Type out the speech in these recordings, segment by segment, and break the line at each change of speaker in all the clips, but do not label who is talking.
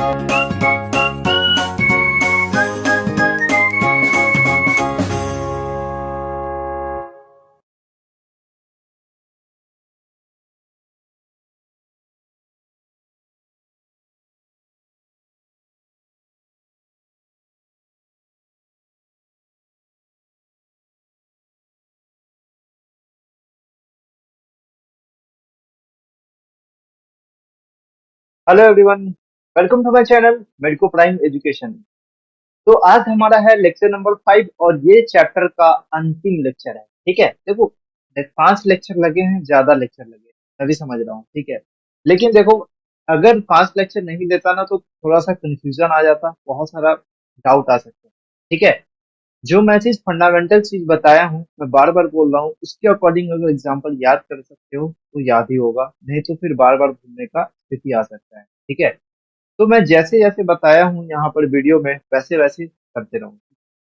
Hello everyone, welcome to my channel Medico Prime Education. तो आज हमारा है लेक्चर नंबर 5 और ये चैप्टर का अंतिम लेक्चर है। ठीक है, देखो 5 लेक्चर लगे हैं, ज्यादा लेक्चर लगे हैं, मैं भी समझ रहा हूँ। ठीक है, लेकिन देखो अगर 5 लेक्चर नहीं देता ना तो थोड़ा सा कंफ्यूजन आ जाता, बहुत सारा डाउट आ सकता है। ठीक है, जो मैं चीज फंडामेंटल चीज बताया हूँ, मैं बार बार बोल रहा हूँ, उसके अकॉर्डिंग अगर एग्जाम्पल याद कर सकते हो तो याद ही होगा, नहीं तो फिर बार बार भूलने का स्थिति आ सकता है। ठीक है, तो मैं जैसे जैसे बताया हूँ यहाँ पर वीडियो में वैसे वैसे करते रहूँ।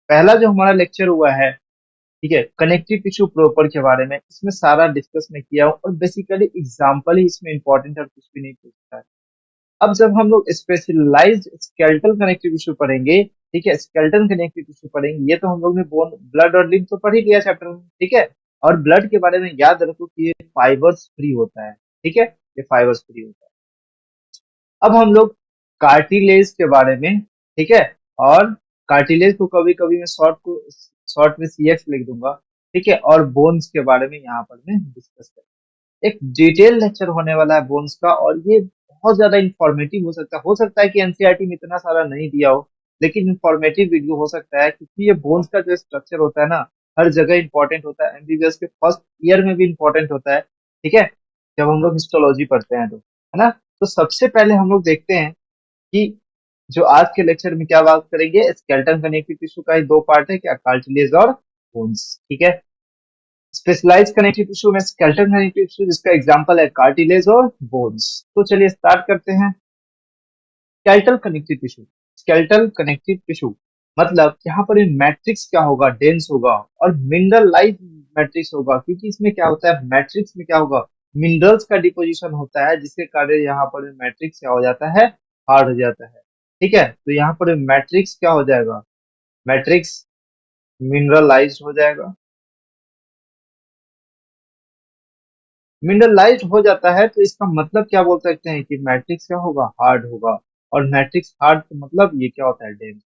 पहला जो हमारा लेक्चर हुआ है, ठीक है, कनेक्टिव टिश्यू प्रॉपर के बारे में, इसमें सारा डिस्कस मैं किया हूँ और बेसिकली एग्जाम्पल ही इसमें इंपॉर्टेंट है और कुछ भी नहीं पूछता है। अब जब हम लोग स्पेशलाइज्ड स्केलेटल कनेक्टिव टिश्यू पढ़ेंगे, ठीक है, स्केलेटल कनेक्टिव टिश्यू पढ़ेंगे, ये तो हम लोग ने बोन ब्लड और लिम्फ तो पढ़ ही लिया चैप्टर में। ठीक है, और ब्लड के बारे में याद रखो कि ये फाइबर्स फ्री होता है। ठीक है, ये फाइबर्स फ्री होता है। अब हम लोग कार्टिलेज के बारे में, ठीक है, और कार्टिलेज को कभी कभी मैं शॉर्ट में सीएक्स लिख दूंगा। ठीक है, और बोन्स के बारे में यहाँ पर मैं डिस्कस करूंगा। एक डिटेल लेक्चर होने वाला है बोन्स का, और ये बहुत ज्यादा इंफॉर्मेटिव हो सकता है कि एनसीईआरटी में इतना सारा नहीं दिया हो, लेकिन इंफॉर्मेटिव वीडियो हो सकता है, क्योंकि ये बोन्स का जो स्ट्रक्चर होता है ना, हर जगह इंपॉर्टेंट होता है, एमबीबीएस के फर्स्ट ईयर में भी इंपॉर्टेंट होता है। ठीक है, जब हम लोग हिस्टोलॉजी पढ़ते हैं तो, है ना। तो सबसे पहले हम लोग देखते हैं कि जो आज के लेक्चर में क्या बात करेंगे, स्केलेटन कनेक्टिव टिश्यू का ही दो पार्ट है, क्या कार्टिलेज और बोन्स। ठीक है, स्पेशलाइज्ड कनेक्टिव टिश्यू में स्केलेटन कनेक्टिव टिश्यू जिसका एग्जांपल है कार्टिलेज और बोन्स। तो चलिए स्टार्ट करते हैं। Skeletal connective tissue, skeletal connective tissue मतलब यहाँ पर मैट्रिक्स क्या होगा, डेंस होगा और मिनरलाइज मैट्रिक्स होगा, क्योंकि इसमें क्या होता है, मैट्रिक्स में क्या होगा, मिनरल्स का डिपोजिशन होता है, जिसके कारण यहाँ पर मैट्रिक्स क्या हो जाता है, हार्ड हो जाता है। ठीक है, तो यहाँ पर मैट्रिक्स क्या हो जाएगा, मैट्रिक्स मिनरलाइज हो जाएगा। मिनरलाइज हो जाता है तो इसका मतलब क्या बोल सकते हैं कि मैट्रिक्स क्या होगा, हार्ड होगा। और मैट्रिक्स हार्ड तो मतलब ये क्या होता है, डेंस।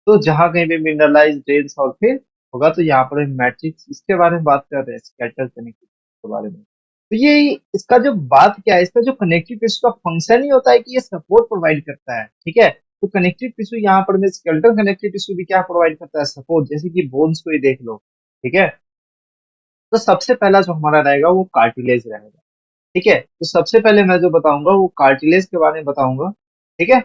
तो जहां कहीं भी मिनरलाइज डेंस और फिर होगा, तो यहाँ पर मैट्रिक्स, इसके बारे में बात कर रहे हैं, स्कैटर कनेक्टिव के बारे में। तो ये इसका जो बात क्या है, इसका जो कनेक्टिव टिश्यू का फंक्शन ही होता है कि ये सपोर्ट प्रोवाइड करता है। ठीक है, तो कनेक्टिव टिश्यू यहाँ पर में स्केलेटल कनेक्टिव टिश्यू भी क्या प्रोवाइड करता है, सपोर्ट, जैसे कि बोन्स को ही देख लो। ठीक है, तो सबसे पहला जो हमारा रहेगा वो कार्टिलेज रहेगा। ठीक है, तो सबसे पहले मैं जो बताऊंगा वो कार्टिलेज के बारे में बताऊंगा। ठीक है,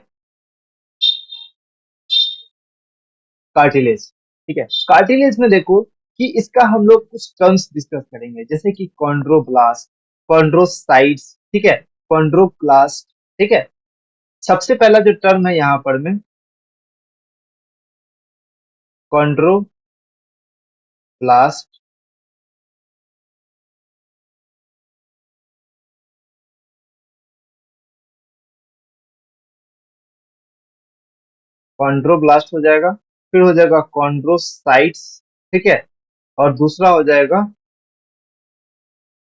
कार्टिलेज। ठीक है, कार्टिलेज में देखो कि इसका हम लोग कुछ टर्म्स डिस्कस करेंगे, जैसे कि कॉन्ड्रोब्लास्ट, कॉन्ड्रोसाइट्स, ठीक है, कॉन्ड्रोप्लास्ट। ठीक है, सबसे पहला जो टर्म है यहाँ पर में कॉन्ड्रोप्लास्ट, कॉन्ड्रोब्लास्ट हो जाएगा, फिर हो जाएगा कॉन्ड्रोसाइट्स। ठीक है, और दूसरा हो जाएगा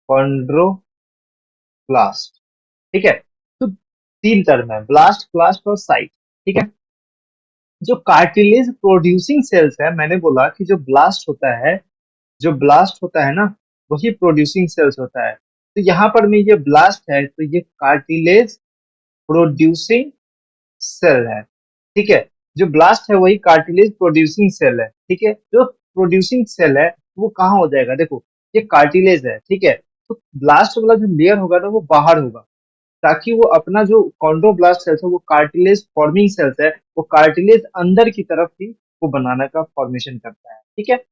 कॉन्ड्रोप्लास्ट। ठीक है, तो 3 टर्म है, ब्लास्ट, क्लास्ट और साइट। ठीक है, जो कार्टिलेज प्रोड्यूसिंग सेल्स है, मैंने बोला कि जो ब्लास्ट होता है, जो ब्लास्ट होता है ना, वही प्रोड्यूसिंग सेल्स होता है। तो यहाँ पर में ये ब्लास्ट है, तो ये कार्टिलेज प्रोड्यूसिंग सेल है। ठीक है, जो ब्लास्ट है वही कार्टिलेज प्रोड्यूसिंग सेल है। ठीक है, जो प्रोड्यूसिंग सेल है वो कहाँ हो जाएगा, देखो ये कार्टिलेज है। ठीक है, तो ब्लास्ट वाला जो लेयर होगा ना वो बाहर होगा, ताकि वो अपना जो कॉन्ड्रोब्लास्ट सेल्स है वो कार्टिलेज फॉर्मिंग सेल्स है, वो कार्टिलेज अंदर की तरफ ही वो बनाने का फॉर्मेशन करता है। ठीक है,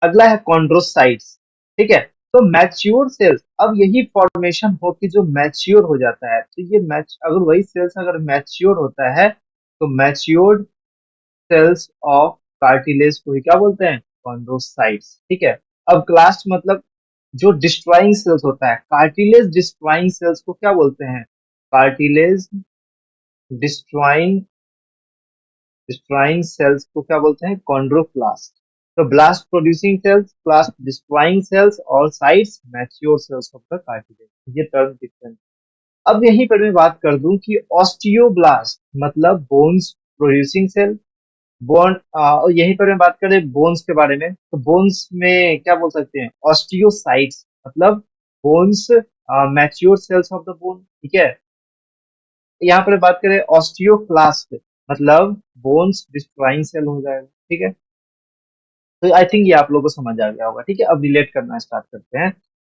अगला है कॉन्ड्रोसाइट्स। ठीक है, तो मैच्योर सेल्स, अब यही फॉर्मेशन हो कि जो मैच्योर हो जाता है, तो ये मैच अगर वही सेल्स अगर मैच्योर होता है तो मैच्योर्ड सेल्स ऑफ कार्टिलेज को ही क्या बोलते हैं, कॉन्ड्रोसाइट्स। ठीक है, अब क्लास्ट मतलब जो डिस्ट्रॉइंग सेल्स होता है, कार्टिलेज डिस्ट्रॉइंग सेल्स को क्या बोलते हैं, कार्टिलेज डिस्ट्रॉइंग डिस्ट्रॉइंग सेल्स को क्या बोलते हैं? कॉन्ड्रोप्लास्ट। तो blast producing cells, blast destroying cells और cytes mature cells of the cartilage, ये टर्म डिफरेंट। अब यहीं पर मैं बात कर दूं कि ऑस्टियोब्लास्ट मतलब बोन्स प्रोड्यूसिंग सेल। बोन यहीं पर मैं बात करें बोन्स के बारे में, तो बोन्स में क्या बोल सकते हैं? ऑस्टियोसाइट्स मतलब bones mature cells of the bone, ठीक है। यहाँ पर बात करें ऑस्टियोक्लास्ट मतलब बोन्स डिस्ट्रॉइंग सेल हो जाएगा, ठीक है। तो आई थिंक ये आप लोगों को समझ आ गया होगा, ठीक है। अब रिलेट करना स्टार्ट करते हैं।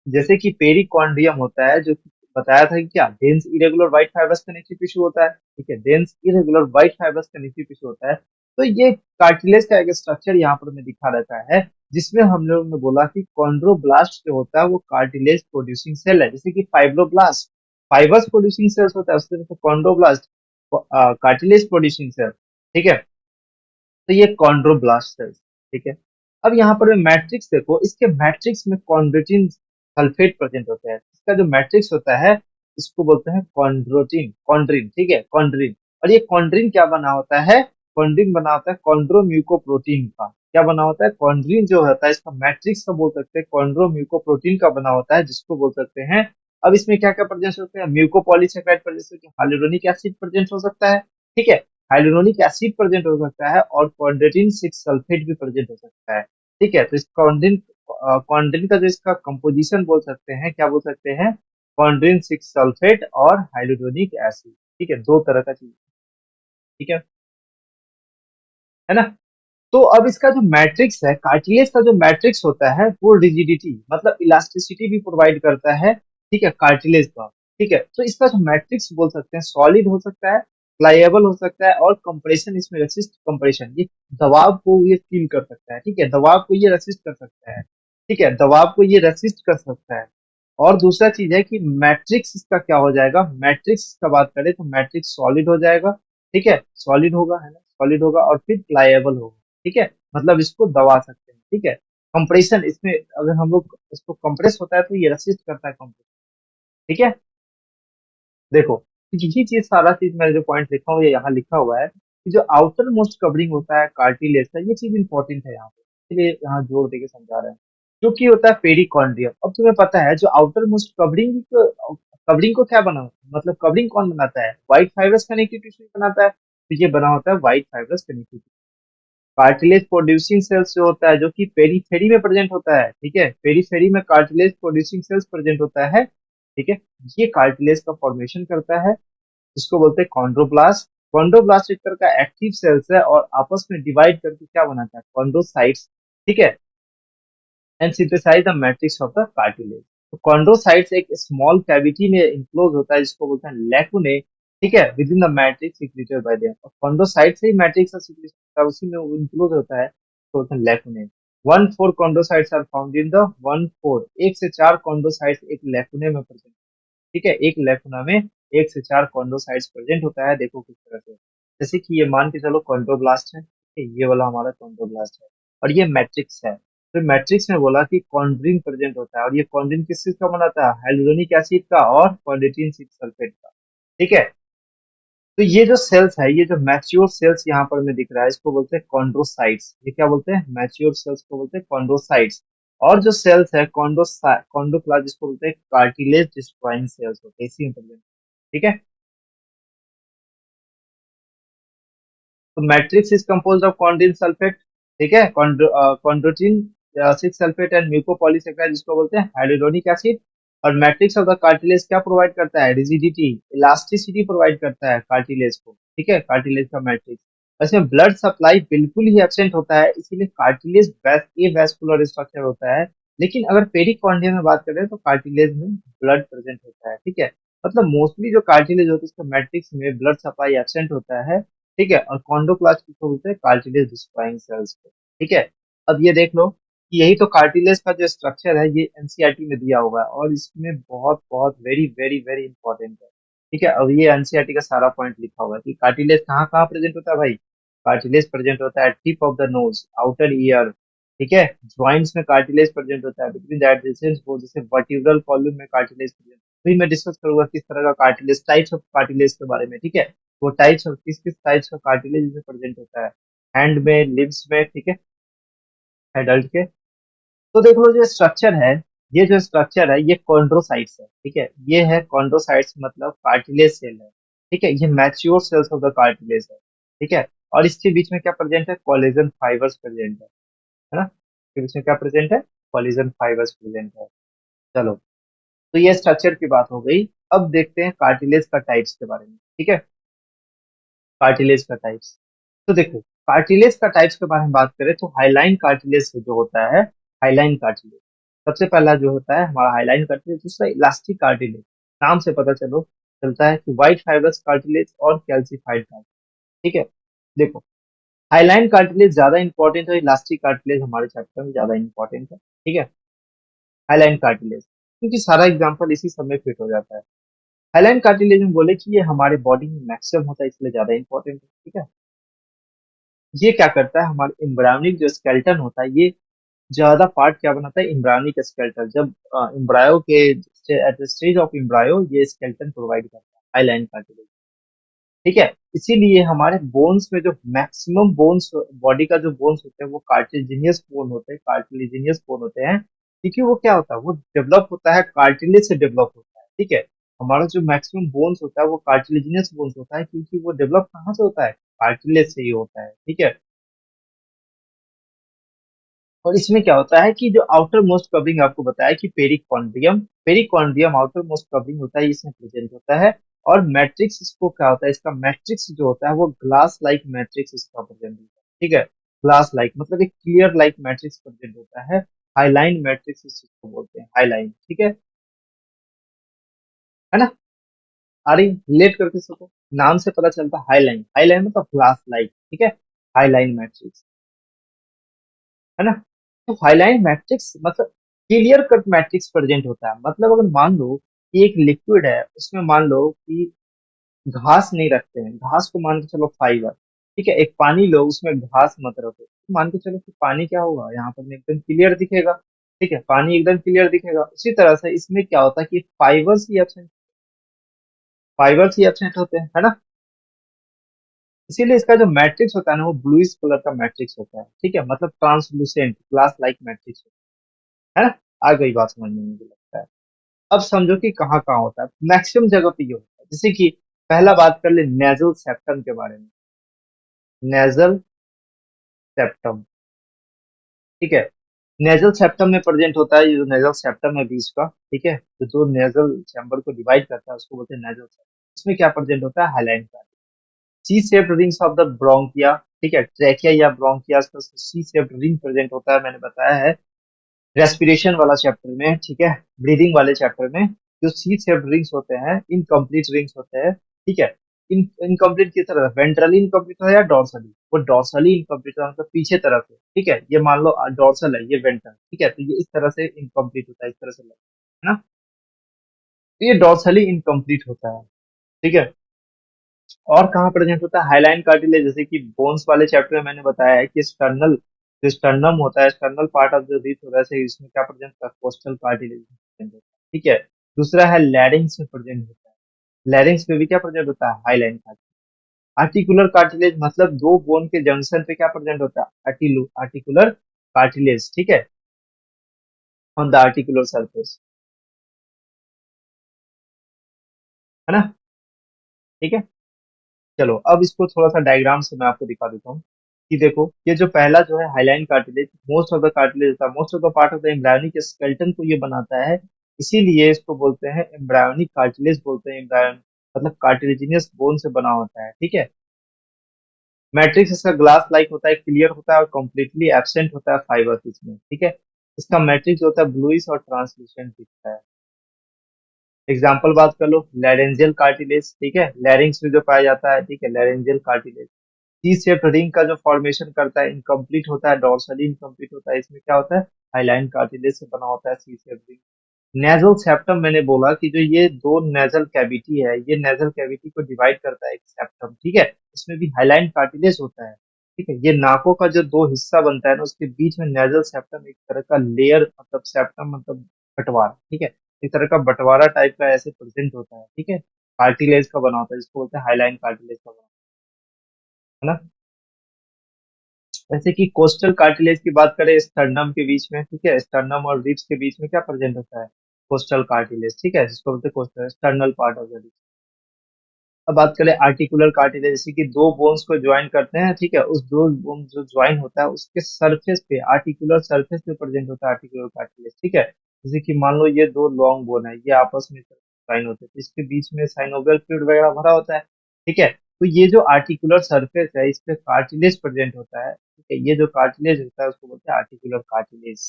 जैसे कि पेरिकॉन्ड्रियम होता है, जो कि बताया था कि क्या dense irregular white fibres connective tissue होता है, ठीक है। Dense irregular white fibres connective tissue होता है। तो ये कार्टिलेज का एक स्ट्रक्चर यहाँ पर मैं दिखा रहता है, जिसमें हम लोग ने बोला कि कॉन्ड्रोब्लास्ट जो होता है वो कार्टिलेज प्रोड्यूसिंग सेल है। जैसे कि फाइब्रोब्लास्ट फाइबर्स प्रोड्यूसिंग सेल्स होता है, उस तरह से कॉन्ड्रोब्लास्ट कार्टिलेज प्रोड्यूसिंग सेल, ठीक है। तो ये कॉन्ड्रोब्लास्ट सेल्स, ठीक है। अब यहाँ पर मैट्रिक्स देखो, इसके मैट्रिक्स में कॉन्ड्रोटिन सल्फेट प्रेजेंट होता है। इसका जो मैट्रिक्स होता है इसको बोलते हैं कॉन्ड्रोटिन, कॉन्ड्रिन, ठीक है, कॉन्ड्रिन। और ये कॉन्ड्रिन क्या बना होता है? कॉन्ड्रिन बना होता है कॉन्ड्रोम्यूकोप्रोटीन का। क्या बना होता है? कॉन्ड्रिन जो होता है इसका मैट्रिक्स का बोल सकते हैं कॉन्ड्रोम्यूकोप्रोटीन का बना होता है, जिसको बोल सकते हैं। अब इसमें क्या क्या प्रेजेंट होते हैं? म्यूकोपॉलीसेकेराइड प्रेजेंट होते हैं, हाइलुरोनिक एसिड प्रेजेंट हो सकता है, ठीक है। हाइलुरोनिक एसिड प्रेजेंट हो सकता है और कॉन्ड्रेटिन सिक्स सल्फेट भी प्रेजेंट हो सकता है, ठीक है। तो इस कॉन्ड्रिन कॉन्ड्रिन का जो इसका कंपोजिशन बोल सकते हैं, क्या बोल सकते हैं? कॉन्ड्रिन सिक्स सल्फेट और हाइलुरोनिक एसिड, ठीक है, दो तरह का चीज, ठीक है ना। तो अब इसका जो मैट्रिक्स है, कार्टिलेज का जो मैट्रिक्स होता है वो रिजिडिटी मतलब इलास्टिसिटी भी प्रोवाइड करता है, ठीक है, कार्टिलेज का, ठीक है। तो इसका जो मैट्रिक्स बोल सकते हैं सॉलिड हो सकता है, प्लायबल हो सकता है और कंप्रेशन इसमें रेसिस्ट कंप्रेशन, ये दबाव को ये फील कर सकता है, ठीक है, दबाव को ये रेसिस्ट कर सकता है, ठीक है, दबाव को ये रेसिस्ट कर सकता है। और दूसरा चीज है कि मैट्रिक्स इसका क्या हो जाएगा? मैट्रिक्स का बात करें तो मैट्रिक्स सॉलिड हो जाएगा, ठीक है, सॉलिड होगा, है ना, सॉलिड होगा और फिर प्लायबल होगा, ठीक है, मतलब इसको दबा सकते हैं, ठीक है। कंप्रेशन इसमें अगर हम लोग इसको कंप्रेस होता है तो ये रेसिस्ट करता है कंप्रेस, ठीक है। देखो, तो यही चीज सारा चीज मैंने जो पॉइंट लिखा हूँ ये यहाँ लिखा हुआ है कि जो आउटर मोस्ट कवरिंग होता है कार्टिलेज का, ये चीज इंपॉर्टेंट है यहाँ पे, इसलिए यहाँ जोर देके समझा रहे हैं। जो कि होता है पेरिकॉन्ड्रियम। अब तुम्हें पता है जो आउटर मोस्ट कवरिंग, कवरिंग को क्या बना मतलब कवरिंग कौन बनाता है? व्हाइट फाइबर्स कनेक्टिव टिश्यू बनाता है, तो ये बना होता है white fibres connective. Cartilage producing sales जो होता है जो कि पेरीफेरी में प्रेजेंट होता है, ठीक है, पेरीफेरी में कार्टिलेज प्रोड्यूसिंग सेल्स प्रेजेंट होता है, ठीक है। ये कार्टिलेज का फॉर्मेशन करता है, इसको बोलते हैं कॉन्ड्रोब्लास्ट। कॉन्ड्रोब्लास्ट एक तरह का एक्टिव सेल्स है और आपस में डिवाइड करके क्या बनाता है? कॉन्ड्रोसाइट्स, ठीक है, and synthesise the matrix of the cartilage. तो कॉन्ड्रोसाइट्स एक स्मॉल कैविटी में इनक्लोज होता है, जिसको बोलते हैं लैकुने, ठीक है, with in the matrix secreted by them. और कॉन्ड्रोसाइट से ही मैट्रिक्स का सिक्रेशन होता है, उसी में वो इनक्लोज होता है, तो बोलते हैं lacunae. One four chondrocytes are found in the one four, एक से चार कॉन्ड्रोसाइट्स एक लैकुने में प्रेजेंट, ठीक है, एक लेकुना में एक से चार कॉन्ड्रोसाइट्स प्रेजेंट होता है। देखो किस तरह से, जैसे कि ये मान के चलो कॉन्ड्रोब्लास्ट है, ठीक है, ये वाला हमारा कॉन्ड्रोब्लास्ट है और ये मैट्रिक्स है। तो मैट्रिक्स में बोला कि कॉन्ड्रिन प्रेजेंट होता है और ये कॉन्ड्रिन किस चीज का बनाता है? हाइलुरोनिक एसिड का और कॉन्ड्रेटिन सिक्स सल्फेट का, ठीक है। तो ये जो सेल्स है, ये जो मैच्योर सेल्स यहाँ पर में दिख रहा है, इसको बोलते हैं कॉन्ड्रोसाइट्स। ये क्या बोलते हैं? मैच्योर सेल्स को बोलते हैं कॉन्ड्रोसाइट्स। और जो सेल्स है कॉन्ड्रोप्लास्ट, जिसको बोलते हैं कार्टिलेज डिस्ट्रॉइंग सेल्स होते हैं, इसी में present, ठीक है। तो matrix is compose of chondrin sulphate, ठीक है, chondroitin six sulphate and mucopolysaccharide, जिसको बोलते हैं हाइलुरोनिक एसिड। और मैट्रिक्स ऑफ द कार्टिलेज क्या प्रोवाइड करता है? रिजिडिटी, इलास्टिसिटी प्रोवाइड करता है कार्टिलेज को, ठीक है, कार्टिलेज का मैट्रिक्स। इसमें ब्लड सप्लाई बिल्कुल ही एब्सेंट होता है, इसीलिए कार्टिलेज ए वैस्कुलर स्ट्रक्चर होता है। लेकिन अगर पेरिकॉन्डियम में बात करें तो कार्टिलेज में ब्लड प्रेजेंट होता है, ठीक है। मतलब मोस्टली जो कार्टिलेज होता है उसका मैट्रिक्स में ब्लड सप्लाई एब्सेंट होता है, ठीक है। और कॉन्डोप्लास्ट किसको बोलते हैं? कार्टिलेज डिस्ट्रॉइंग सेल्स को, ठीक है। अब ये देख लो कि यही तो कार्टिलेज का जो स्ट्रक्चर है ये एनसीईआरटी में दिया हुआ है और इसमें बहुत बहुत वेरी वेरी वेरी इंपॉर्टेंट है, ठीक है। अब ये एनसीईआरटी का सारा पॉइंट लिखा हुआ है कि कार्टिलेज कहाँ कहाँ प्रेजेंट होता है भाई। कार्टिलेज प्रेजेंट होता है tip of the knows, outer ear, ठीक है। ज्वाइंट्स में कार्टिलेज प्रेजेंट होता है, बिटवीन द एडजेसेंट बोन, जैसे वर्टिब्रल कॉलम में कार्टिलेज प्रेजेंट। फिर मैं डिस्कस करूंगा किस तरह का कार्टिलेज, टाइप्स ऑफ कार्टिलेज के बारे में, ठीक है। वो टाइप्स और किस किस टाइप्स का कार्टिलेज इसमें प्रेजेंट होता है, हैंड में, लिम्स में, ठीक है, एडल्ट के। तो देख लो जो स्ट्रक्चर है, ये जो स्ट्रक्चर है ये कॉन्ड्रोसाइट्स है, ठीक है, ये है कॉन्ड्रोसाइट्स मतलब कार्टिलेज सेल है, ठीक है, ये mature cells of the cartilage है, ठीक है। और इसके बीच में क्या प्रेजेंट है, कोलेजन फाइबर्स प्रेजेंट है ना, इसके बीच में क्या प्रेजेंट है, कोलेजन फाइबर्स प्रेजेंट है। चलो, तो ये स्ट्रक्चर की बात हो गई। अब देखते हैं कार्टिलेज का टाइप्स के बारे में, ठीक है, कार्टिलेज का टाइप्स। तो देखो, कार्टिलेज का टाइप्स के बारे में बात करें तो हाइलाइन कार्टिलेज जो होता है, हाइलाइन कार्टिलेज सबसे पहला जो होता है हमारा हाइलाइन कार्टिलेज, दूसरा इलास्टिक कार्टिलेज। नाम से पता चलता है कि व्हाइट फाइबरस कार्टिलेज और कैल्सिफाइड कार्टिलेज, ठीक है। देखो, हाइलाइन कार्टिलेज ज्यादा इंपॉर्टेंट है, इलास्टिक कार्टिलेज हमारे चैप्टर में ज्यादा इंपॉर्टेंट है, ठीक है, हाइलाइन कार्टिलेज, क्योंकि सारा एग्जाम्पल इसी सब में फिट हो जाता है। हाइलाइन कार्टिलेज में बोले कि ये हमारे बॉडी में मैक्सिमम होता है, इसलिए ज्यादा इंपॉर्टेंट है, ठीक है। ये क्या करता है, हमारे एम्ब्रायोनिक जो स्केलेटन होता है, ये ज्यादा पार्ट क्या बनाता है, एम्ब्रायोनिक स्केलेटन। जब एम्ब्रायो के at the stage of embryo ये स्केलेटन प्रोवाइड करता है हाइलाइन कार्टिलेज, ठीक है। इसीलिए हमारे बोन्स में जो मैक्सिमम बोन्स, बॉडी का जो बोन्स होते हैं वो कार्टिलेजिनियस बोन होते हैं, कार्टिलेजिनियस बोन होते हैं, क्योंकि वो क्या होता है, वो डेवलप होता है कार्टिलेज से डेवलप होता है, ठीक है। हमारा जो मैक्सिमम बोन्स होता है वो कार्टिलेजिनियस बोन्स होता है, क्योंकि वो डेवलप कहाँ से होता है, कार्टिलेज से ही होता है, ठीक है। और इसमें क्या होता है कि जो आउटर मोस्ट कवरिंग आपको बताया कि perichondrium, perichondrium outer most covering होता है, इसमें प्रेजेंट होता है। और मैट्रिक्स इसको क्या होता है, इसका मैट्रिक्स जो होता है वो ग्लास लाइक मैट्रिक्स इसका प्रेजेंट होता है, ठीक है। ग्लास लाइक मतलब एक क्लियर लाइक मैट्रिक्स प्रेजेंट होता है, हाईलाइन मैट्रिक्स इसको बोलते हैं, हाईलाइन, ठीक है ना। आ रही रिलेट करके सबको, नाम से पता चलता है हाईलाइन, हाईलाइन मतलब ग्लास लाइक, ठीक है, हाईलाइन मैट्रिक्स, है ना। तो हाईलाइन मैट्रिक्स मतलब क्लियर कट मैट्रिक्स प्रेजेंट होता है, मतलब अगर मान लो कि एक लिक्विड है, उसमें मान लो कि घास नहीं रखते हैं, घास को मान के चलो फाइबर, ठीक है, एक पानी लो उसमें घास मत रखो, तो मान के चलो कि पानी क्या होगा, यहाँ पर एकदम क्लियर दिखेगा, ठीक है, पानी एकदम क्लियर दिखेगा। उसी तरह से इसमें क्या होता है कि फाइबर्स ही एब्सेंट होते हैं, है ना। इसीलिए इसका जो मैट्रिक्स होता है ना वो ब्लूइश कलर का मैट्रिक्स होता है, ठीक है, मतलब ट्रांसलूसेंट ग्लास लाइक मैट्रिक्स, है ना। आ गई बात समझ में, मुझे लगता है। अब समझो कि कहाँ कहाँ होता है, मैक्सिमम जगह पे ये होता है, जैसे कि पहला बात कर ले नेजल सेप्टम के बारे में, नेजल सेप्टम, ठीक है, नेजल सेप्टम में प्रेजेंट होता है, ये जो नेजल सेप्टम है बीच का, ठीक है, तो जो नेजल चैम्बर को डिवाइड करता है उसको बोलते हैं नेजल सेप्टम। इसमें क्या प्रेजेंट होता है, हाइलाइन का C shaped rings of the bronchia, ठीक है, ट्रैकिया या ब्रोंकिया का सी शेप्ड रिंग प्रेजेंट होता है, मैंने बताया है रेस्पिरेशन वाला चैप्टर में, ठीक है, ब्रीदिंग वाले चैप्टर में। जो सी शेप्ड रिंग्स होते हैं इनकम्प्लीट रिंग्स होते हैं, ठीक है, इनकम्प्लीट किस तरह, वेंट्रली इनकम्प्लीट है या डॉर्सली, वो डॉर्सली इनकम्प्लीट है, मतलब पीछे तरफ है, ठीक है, ये मान लो डॉर्सल है, ये वेंट्रल, ठीक है, तो ये इस तरह से इनकम्प्लीट होता है, इस तरह से है ना, तो ये डॉर्सली इनकम्प्लीट होता है, ठीक है। और कहाँ प्रेजेंट होता है हाइलाइन कार्टिलेज, जैसे कि बोन्स वाले चैप्टर में मैंने बताया है कि स्टर्नल, जो स्टर्नम होता है, sternal part of the wreath होता है, इसमें क्या प्रेजेंट होता है, कोस्टल कार्टिलेज प्रेजेंट होता है, ठीक है। दूसरा है लैरिंग्स में प्रेजेंट होता है, लैरिंग्स में भी क्या प्रेजेंट होता है, हाइलाइन कार्टिलेज। आर्टिकुलर कार्टिलेज मतलब दो बोन के जंक्शन पे क्या प्रेजेंट होता है, आर्टिकुलर कार्टिलेज, ठीक है, ऑन द आर्टिकुलर सरफेस, है ना, ठीक है। चलो अब इसको थोड़ा सा डायग्राम से मैं आपको दिखा देता हूँ कि देखो, ये जो पहला जो है hyaline cartilage, most of the cartilage होता है, most of the part of the embryonic skeleton को ये बनाता है, इसीलिए इसको बोलते हैं एम्ब्रायोनिक कार्टिलेज, बोलते हैं एम्ब्रायोन मतलब कार्टिलेजिनियस बोन से बना होता है, ठीक है। मैट्रिक्स इसका ग्लास लाइक होता है, क्लियर होता है और कम्प्लीटली एब्सेंट होता है फाइबर इसमें, ठीक है। इसका मैट्रिक्स होता है ब्लूइश और ट्रांसलूसेंट दिखता है। एग्जाम्पल बात कर लो, लैरेंजियल कार्टिलेज, ठीक है, लैरिंग्स में जो पाया जाता है, ठीक है, लैरेंजियल कार्टिलेज सी शेप रिंग का जो फॉर्मेशन करता है, इनकम्प्लीट होता है, डॉर्सली इनकम्प्लीट होता है, इसमें क्या होता है, हाइलाइन कार्टिलेज से बना होता है सी शेप रिंग। नेजल सेप्टम मैंने बोला कि जो ये दो नेजल कैविटी है, ये नेजल कैविटी को डिवाइड करता है एक सेप्टम, ठीक है, इसमें भी हाइलाइन कार्टिलेज होता है, ठीक है। ये नाकों का जो दो हिस्सा बनता है ना, उसके बीच में नेजल सेप्टम एक तरह का लेयर, मतलब सेप्टम मतलब बंटवारा, ठीक है, एक तरह का बंटवारा टाइप का ऐसे प्रेजेंट होता है, ठीक है। कार्टिलेज का बना होता है, जिसको बोलते हैं हाइलाइन कार्टिलेज का बना, है ना। जैसे कि कोस्टल कार्टिलेज की बात करें स्टर्नम के बीच में, ठीक है, स्टर्नम और रिब्स के बीच में क्या प्रेजेंट होता है, कोस्टल कार्टिलेज, ठीक है, जिसको बोलते हैं coastal sternal part of the. अब बात करें आर्टिकुलर कार्टिलेज, जैसे कि दो बोन्स को ज्वाइन करते हैं, ठीक है, उस दो बोन जो ज्वाइन होता है उसके सरफेस पे, आर्टिकुलर सरफेस पे प्रेजेंट होता है आर्टिकुलर कार्टिलेज, ठीक है। जैसे कि मान लो ये दो लॉन्ग बोन है, ये आपस में ज्वाइन होते हैं, तो इसके बीच में साइनोवियल फ्लूइड वगैरह भरा होता है, ठीक है। तो ये जो आर्टिकुलर सरफेस है इस पे कार्टिलेज प्रेजेंट होता है, ठीक है, ये जो कार्टिलेज होता है उसको बोलते हैं आर्टिकुलर कार्टिलेज,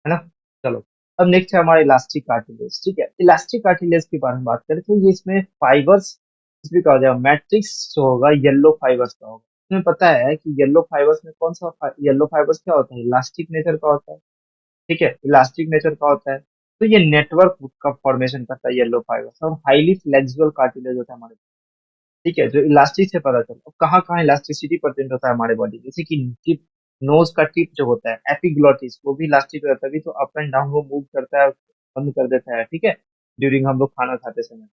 है ना। चलो, अब नेक्स्ट है हमारा इलास्टिक कार्टिलेज, ठीक है। इलास्टिक कार्टिलेज के बारे में बात करें तो ये इसमें फाइबर्स, इसमें क्या हो जाएगा, मैट्रिक्स जो होगा येलो फाइबर्स का होगा। तुम्हें पता है कि येलो फाइबर्स में कौन सा येलो फाइबर्स क्या होता है, इलास्टिक नेचर का होता है, ठीक है, इलास्टिक नेचर का होता है। तो ये नेटवर्क का फॉर्मेशन करता है येलो फाइबर्स, और हाईली फ्लेक्सिबल कार्टिलेज होता है हमारे, ठीक है, जो इलास्टिक से पता चला। अब कहाँ कहाँ इलास्टिसिटी प्रेजेंट होता है हमारे बॉडी, जैसे कि टिप, नोज का टिप जो होता है एपिग्लोटिस, वो भी इलास्टिक रहता है, तभी तो अप एंड डाउन वो मूव करता है, बंद कर देता है, ठीक है, ड्यूरिंग हम लोग खाना खाते समय।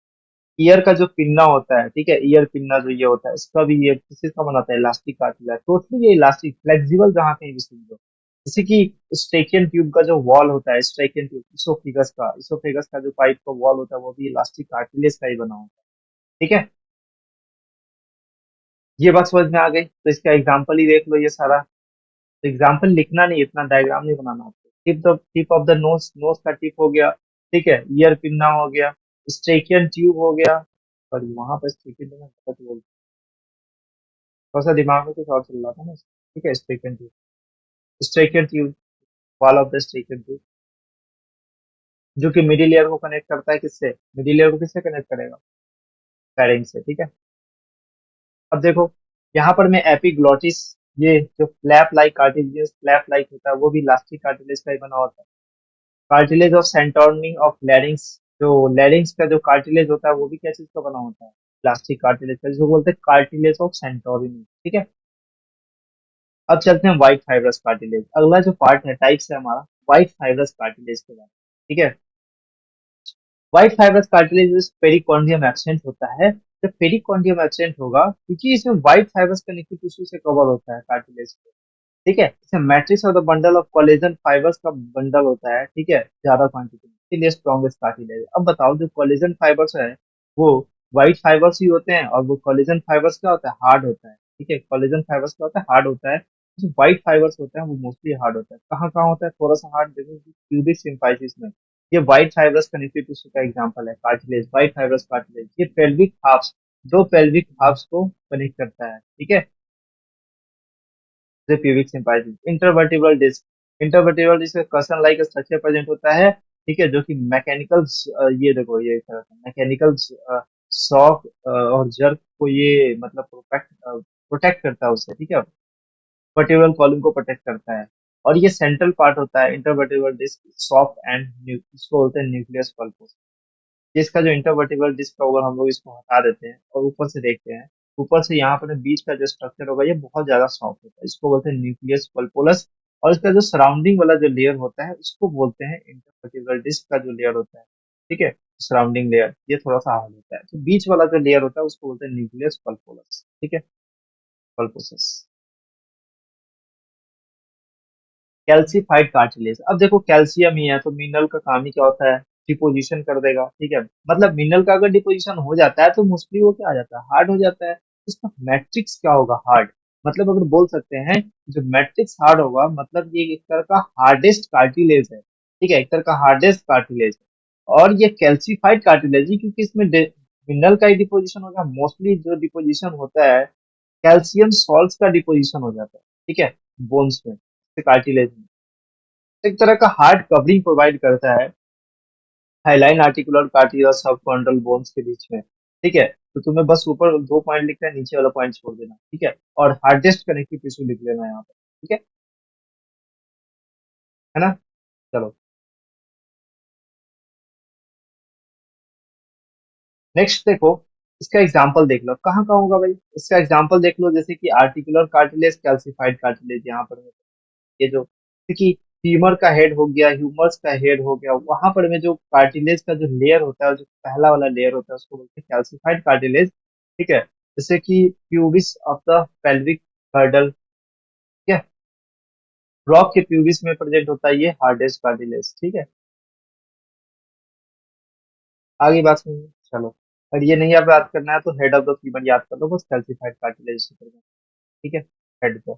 ईयर का जो पिन्ना होता है, ठीक है, ईयर पिन्ना जो ये होता है, इसका भी ये किसी का बनाता है, इलास्टिक कार्टिलेज, टोटली ये इलास्टिक फ्लेक्सिबल जहाँ कहीं भी सुन लो। जैसे कि स्ट्रेकियन ट्यूब का जो वॉल होता है, स्ट्रेकियन ट्यूब, इसोफेगस का जो पाइप का वॉल होता है वो भी इलास्टिक कार्टिलेज का ही बना होता है, ठीक है। ये बात समझ में आ गई, तो इसका एग्जाम्पल ही देख लो ये सारा। तो एग्जाम्पल लिखना नहीं, इतना डायग्राम नहीं बनाना आपको। Tip of the nose, nose का टिप हो गया, ठीक है, ईयर पिन्ना हो गया, स्ट्रेकियन ट्यूब हो गया, पर वहां पर स्ट्रेकियन ट्यूब गलत बोल, थोड़ा सा दिमाग में कुछ और चल रहा था ना, ठीक है, Eustachian tube, wall of the Eustachian tube, जो कि मिडिल ईयर को कनेक्ट करता है, किससे, मिडिल ईयर को किससे कनेक्ट करेगा, फेरिंग से, ठीक है। अब देखो, यहाँ पर मैं एपिग्लोटिस, ये जो flap like cartilage, flap like होता है वो भी इलास्टिक कार्टिलेज का ही बना होता है। कार्टिलेज ऑफ सेंटोरनी ऑफ लैरिंग्स, जो लैरिंग्स का जो कार्टिलेज होता है वो भी क्या चीज का बना होता है, प्लास्टिक कार्टिलेज का, जिसको बोलते हैं कार्टिलेज ऑफ सेंटोरिनी, ठीक है। अब चलते हैं व्हाइट फाइब्रस कार्टिलेज, अगला जो पार्ट है टाइप्स है हमारा व्हाइट फाइब्रस कार्टिलेज के बाद, ठीक है। व्हाइट फाइब्रस कार्टिलेज पेरिकॉन्डियम एब्सेंट होता है, जब पेरिकॉन्डियम एब्सेंट होगा क्योंकि इसमें व्हाइट फाइब्रस कनेक्टिव टिश्यू से कवर होता है कार्टिलेज, ठीक है। इसे मैट्रिक्स और the bundle of collagen fibres का बंडल होता है, ठीक है, ज्यादा क्वांटिटी में, इसीलिए स्ट्रॉन्गेस्ट कार्टिलेज। अब बताओ, जो कोलेजन फाइबर्स है वो व्हाइट फाइबर्स ही होते हैं, और वो कोलेजन फाइबर्स क्या होता है, हार्ड होता है, ठीक है, कोलेजन फाइबर्स क्या होता है, हार्ड होता है। जो व्हाइट फाइबर्स होते हैं वो मोस्टली हार्ड होता है, कहाँ कहाँ होता है, थोड़ा सा हार्ड देखो, क्यूबिक सिम्फाइसिस में। ये व्हाइट फाइबर्स कनेक्टिव टिश्यू का एग्जांपल है कार्टिलेज, व्हाइट फाइबर्स कार्टिलेज, ये पेल्विक हाफ्स, दो पेल्विक हाफ्स को कनेक्ट करता है, ठीक है, the pubic symphysis, intervertebral disc, intervertebral disc cushion like structure present होता है, ठीक है, जो कि मैकेनिकल, ये देखो ये मैकेनिकल शॉक और जर्क को ये मतलब प्रोटेक्ट प्रोटेक्ट करता है उससे, ठीक है, वर्टिब्रल कॉलम को प्रोटेक्ट करता है। और ये सेंट्रल पार्ट होता है इंटरवर्टिब्रल डिस्क, सॉफ्ट एंड इसको बोलते हैं न्यूक्लियस पल्पोस। इसका जो इंटरवर्टिब्रल डिस्क होगा हम लोग इसको हटा देते हैं और ऊपर से देखते हैं, ऊपर से यहाँ पर बीच का जो स्ट्रक्चर होगा ये बहुत ज्यादा सॉफ्ट होता है, इसको बोलते हैं न्यूक्लियस पल्पोलस। और इसका जो सराउंडिंग वाला जो लेयर होता है उसको बोलते हैं इंटरवर्टिब्रल डिस्क का जो लेयर होता है, ठीक है, सराउंडिंग लेयर ये थोड़ा सा हार्ड होता है, तो बीच वाला जो लेयर होता है उसको बोलते हैं न्यूक्लियस पल्पोलस, ठीक है, पल्पोसस। कैल्सीफाइड कार्टिलेज, अब देखो कैल्शियम ही है तो मिनरल का काम ही क्या होता है, डिपोजिशन कर देगा, ठीक है, मतलब मिनरल का अगर डिपोजिशन हो जाता है तो मोस्टली वो क्या आ जाता है, हार्ड हो जाता है। इसका मैट्रिक्स क्या होगा, हार्ड, मतलब अगर बोल सकते हैं जो मैट्रिक्स हार्ड होगा मतलब ये एक तरह का हार्डेस्ट कार्टिलेज है, ठीक है, एक तरह का हार्डेस्ट कार्टिलेज है। और ये कैल्सीफाइड कार्टिलेज ही क्योंकि इसमें मिनरल का ही डिपोजिशन होगा, मोस्टली जो डिपोजिशन होता है कैल्शियम सॉल्ट्स का डिपोजिशन हो जाता है, ठीक है, बोन्स में, कार्टिलेज में, एक तरह का हार्ड कवरिंग प्रोवाइड करता है हाइलाइन आर्टिकुलर कार्टिलेज और सबफ्रंटल बोन्स के बीच में, ठीक है। तो तुम्हें बस ऊपर दो पॉइंट लिखना है, नीचे वाला पॉइंट छोड़ देना, ठीक है, और हार्डेस्ट कनेक्टिव टिश्यू लिख लेना यहाँ पर, ठीक है ना। चलो, नेक्स्ट देखो, इसका एग्जाम्पल देख लो, कहाँ कहाँ होगा भाई, इसका एग्जाम्पल देख लो, जैसे कि आर्टिकुलर कार्टिलेज, कैल्सिफाइड कार्टिलेज यहाँ पर है। ये जो, क्योंकि फीमर का हेड हो गया, ह्यूमरस का हेड हो गया, वहां पर में जो कार्टिलेज का जो लेयर होता है, जो पहला वाला लेयर होता है, उसको बोलते हैं कैल्सिफाइड कार्टिलेज। ठीक है, जैसे कि pubis of the pelvic hurdle, ठीक है, रॉक के प्यूबिस में प्रेजेंट होता है ये हार्डेस्ट कार्टिलेज। ठीक है, आगे बात सुनिए। चलो, और ये नहीं आप याद करना है तो हेड ऑफ द फीमर याद कर लो, बस कैल्सिफाइड कार्टिलेज। ठीक है, हेड पे।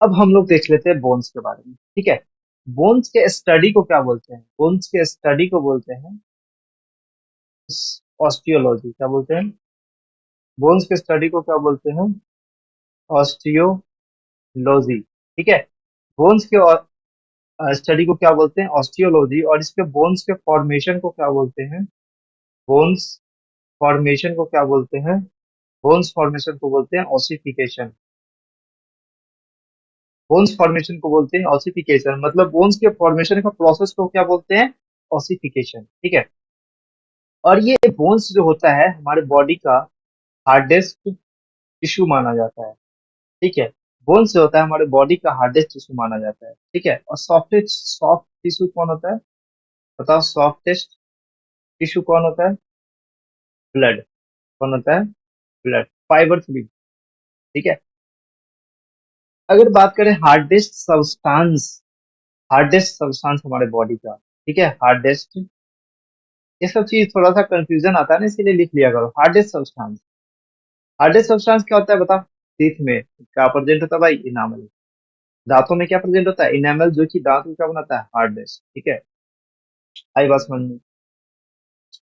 अब हम लोग देख लेते हैं बोन्स के बारे में। ठीक है, बोन्स के स्टडी को क्या बोलते हैं? बोन्स के स्टडी को बोलते हैं ऑस्टियोलॉजी। क्या बोलते हैं? बोन्स के स्टडी को क्या बोलते हैं? ऑस्टियोलॉजी। ठीक है, बोन्स के स्टडी को क्या बोलते हैं? ऑस्टियोलॉजी। और इसके बोन्स के फॉर्मेशन को क्या बोलते हैं? बोन्स फॉर्मेशन को क्या बोलते हैं? बोन्स फॉर्मेशन को बोलते हैं ऑसिफिकेशन। बोन्स फॉर्मेशन को बोलते हैं ऑसिफिकेशन, मतलब बोन्स के फॉर्मेशन का प्रोसेस को क्या बोलते हैं? ऑसिफिकेशन। ठीक है, और ये बोन्स जो होता है हमारे बॉडी का हार्डेस्ट टिश्यू माना जाता है। ठीक है, बोन्स जो होता है हमारे बॉडी का हार्डेस्ट टिश्यू माना जाता है। ठीक है, और सॉफ्ट टिश्यू कौन होता है? बताओ, सॉफ्टेस्ट टिश्यू कौन होता है? ब्लड। कौन होता है? Blood, fibre free. ठीक है, अगर बात करें हार्डेस्ट सब्सटेंस हमारे बॉडी का, ठीक है, हार्डेस्ट, ये सब चीज थोड़ा सा कंफ्यूजन आता है ना, इसीलिए लिख लिया करो हार्डेस्ट सब्सटेंस। हार्डेस्ट सब्सटेंस क्या होता है बता? टीथ में क्या प्रेजेंट होता है भाई? इनामल। दांतों में क्या प्रेजेंट होता है? इनामल, जो कि दांत को क्या बनाता है? हार्डेस्ट। ठीक है, आई बात समझ में?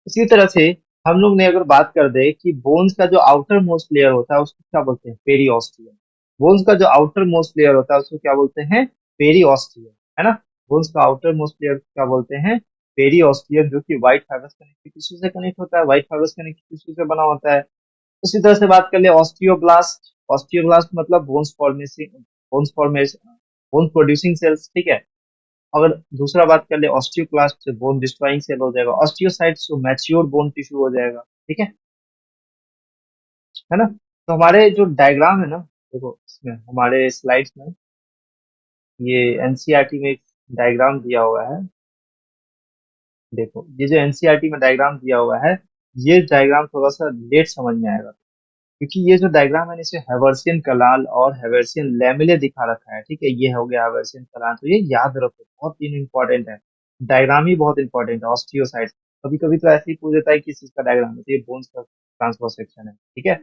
इसी तरह से हम लोग ने अगर बात कर दे कि बोन्स का जो आउटर मोस्ट लेयर होता है उसको क्या बोलते हैं? पेरियोस्टियम। बोन्स का जो आउटर मोस्ट लेयर होता है उसको क्या बोलते हैं? पेरियोस्टियम, है ना। बोन्स का आउटर मोस्ट लेयर क्या बोलते हैं? पेरियोस्टियम, जो कि व्हाइट फाइबर्स कनेक्टिव टिश्यू से कनेक्ट होता है, व्हाइट फाइबर्स कनेक्टिव टिश्यू से बना होता है। उसी तरह से बात कर ले ऑस्टियोब्लास्ट। ऑस्टियोब्लास्ट मतलब बोन्स प्रोड्यूसिंग सेल्स। ठीक है, अगर दूसरा बात कर ले ऑस्टियोक्लास्ट, बोन डिस्ट्रॉइंग सेल हो जाएगा। ऑस्टियोसाइट्स जो मैच्योर बोन टिश्यू हो जाएगा। ठीक है ना। तो हमारे जो डायग्राम है ना, देखो इसमें हमारे स्लाइड्स में ये एनसीईआरटी में एक डायग्राम दिया हुआ है। देखो ये जो एनसीईआरटी में डायग्राम दिया हुआ है, ये डायग्राम थोड़ा सा लेट समझ में आएगा, क्योंकि ये जो डायग्राम है ना, इसे हैवर्सियन कलाल और हैवर्सियन लैमेले दिखा रखा है। ठीक है, ये हो गया हैवर्सियन कलाल, तो ये याद रखो, बहुत तीन इंपॉर्टेंट है। डायग्राम ही बहुत इंपॉर्टेंट है। ऑस्टियोसाइट कभी कभी तो ऐसे ही पूछ देता है किस चीज का डायग्राम है, तो ये बोन्स का ट्रांसफर सेक्शन है। ठीक है,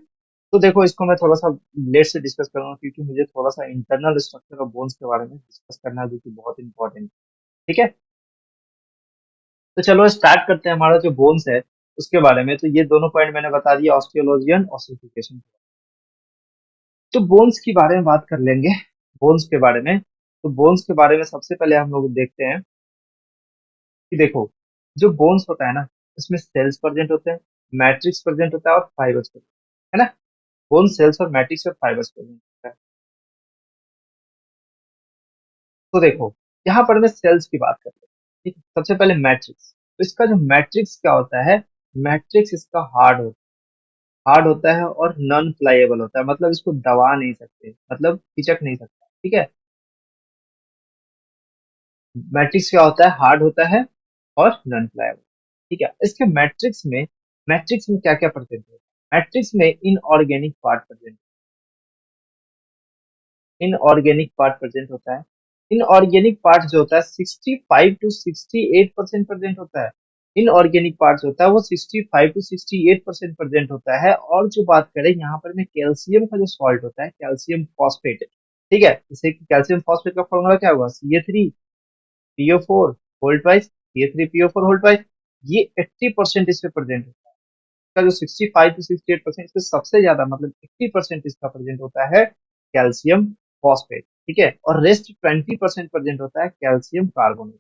तो देखो इसको मैं थोड़ा सा लेट से डिस्कस करूंगा, क्योंकि मुझे थोड़ा सा इंटरनल स्ट्रक्चर ऑफ बोन्स के बारे में डिस्कस करना है, जो कि बहुत इंपॉर्टेंट है। ठीक है, तो चलो स्टार्ट करते हैं हमारा जो बोन्स है उसके बारे में। तो ये दोनों पॉइंट मैंने बता दिया, ऑस्टियोलॉजी एंड ऑसिफिकेशन। तो बोन्स के बारे में बात कर लेंगे। बोन्स के बारे में, तो बोन्स के बारे में सबसे पहले हम लोग देखते हैं कि देखो, जो बोन्स होता है ना, उसमें सेल्स प्रेजेंट होते हैं, मैट्रिक्स प्रेजेंट होता है और फाइबर्स प्रेजेंट, है ना। बोन सेल्स और मैट्रिक्स और फाइबर्स प्रेजेंट होता है। तो देखो, यहाँ पर मैं सेल्स की बात करते हैं। ठीक है, सबसे पहले मैट्रिक्स। तो इसका जो मैट्रिक्स क्या होता है? मैट्रिक्स इसका हार्ड होता है और नॉन फ्लाइएबल होता है, मतलब इसको दबा नहीं सकते, मतलब खिंचक नहीं सकता। ठीक है, मैट्रिक्स क्या होता है? हार्ड होता है और नॉन फ्लायबल। ठीक है, इसके मैट्रिक्स में क्या क्या प्रेजेंट होता है? मैट्रिक्स में इनऑर्गेनिक पार्ट प्रेजेंट होता है। इनऑर्गेनिक पार्ट जो होता है 65 to 68% प्रेजेंट होता है। इनऑर्गेनिक पार्ट जो होता है वो 65 to 68% प्रेजेंट होता है। और जो बात करें यहाँ पर में कैल्शियम का जो सॉल्ट होता है, कैल्शियम फॉस्फेट। ठीक है, जैसे कि कैल्शियम फॉस्फेट का फॉर्मूला क्या होगा? CA3PO4 hold wise, CA3PO4 hold wise. ये 80% इस पे प्रेजेंट होता है। इसका जो 65 to 68% इसमें सबसे ज्यादा, मतलब 80% इसका प्रेजेंट होता है कैल्शियम फॉस्फेट। ठीक है, और रेस्ट 20% प्रेजेंट होता है calcium carbonate,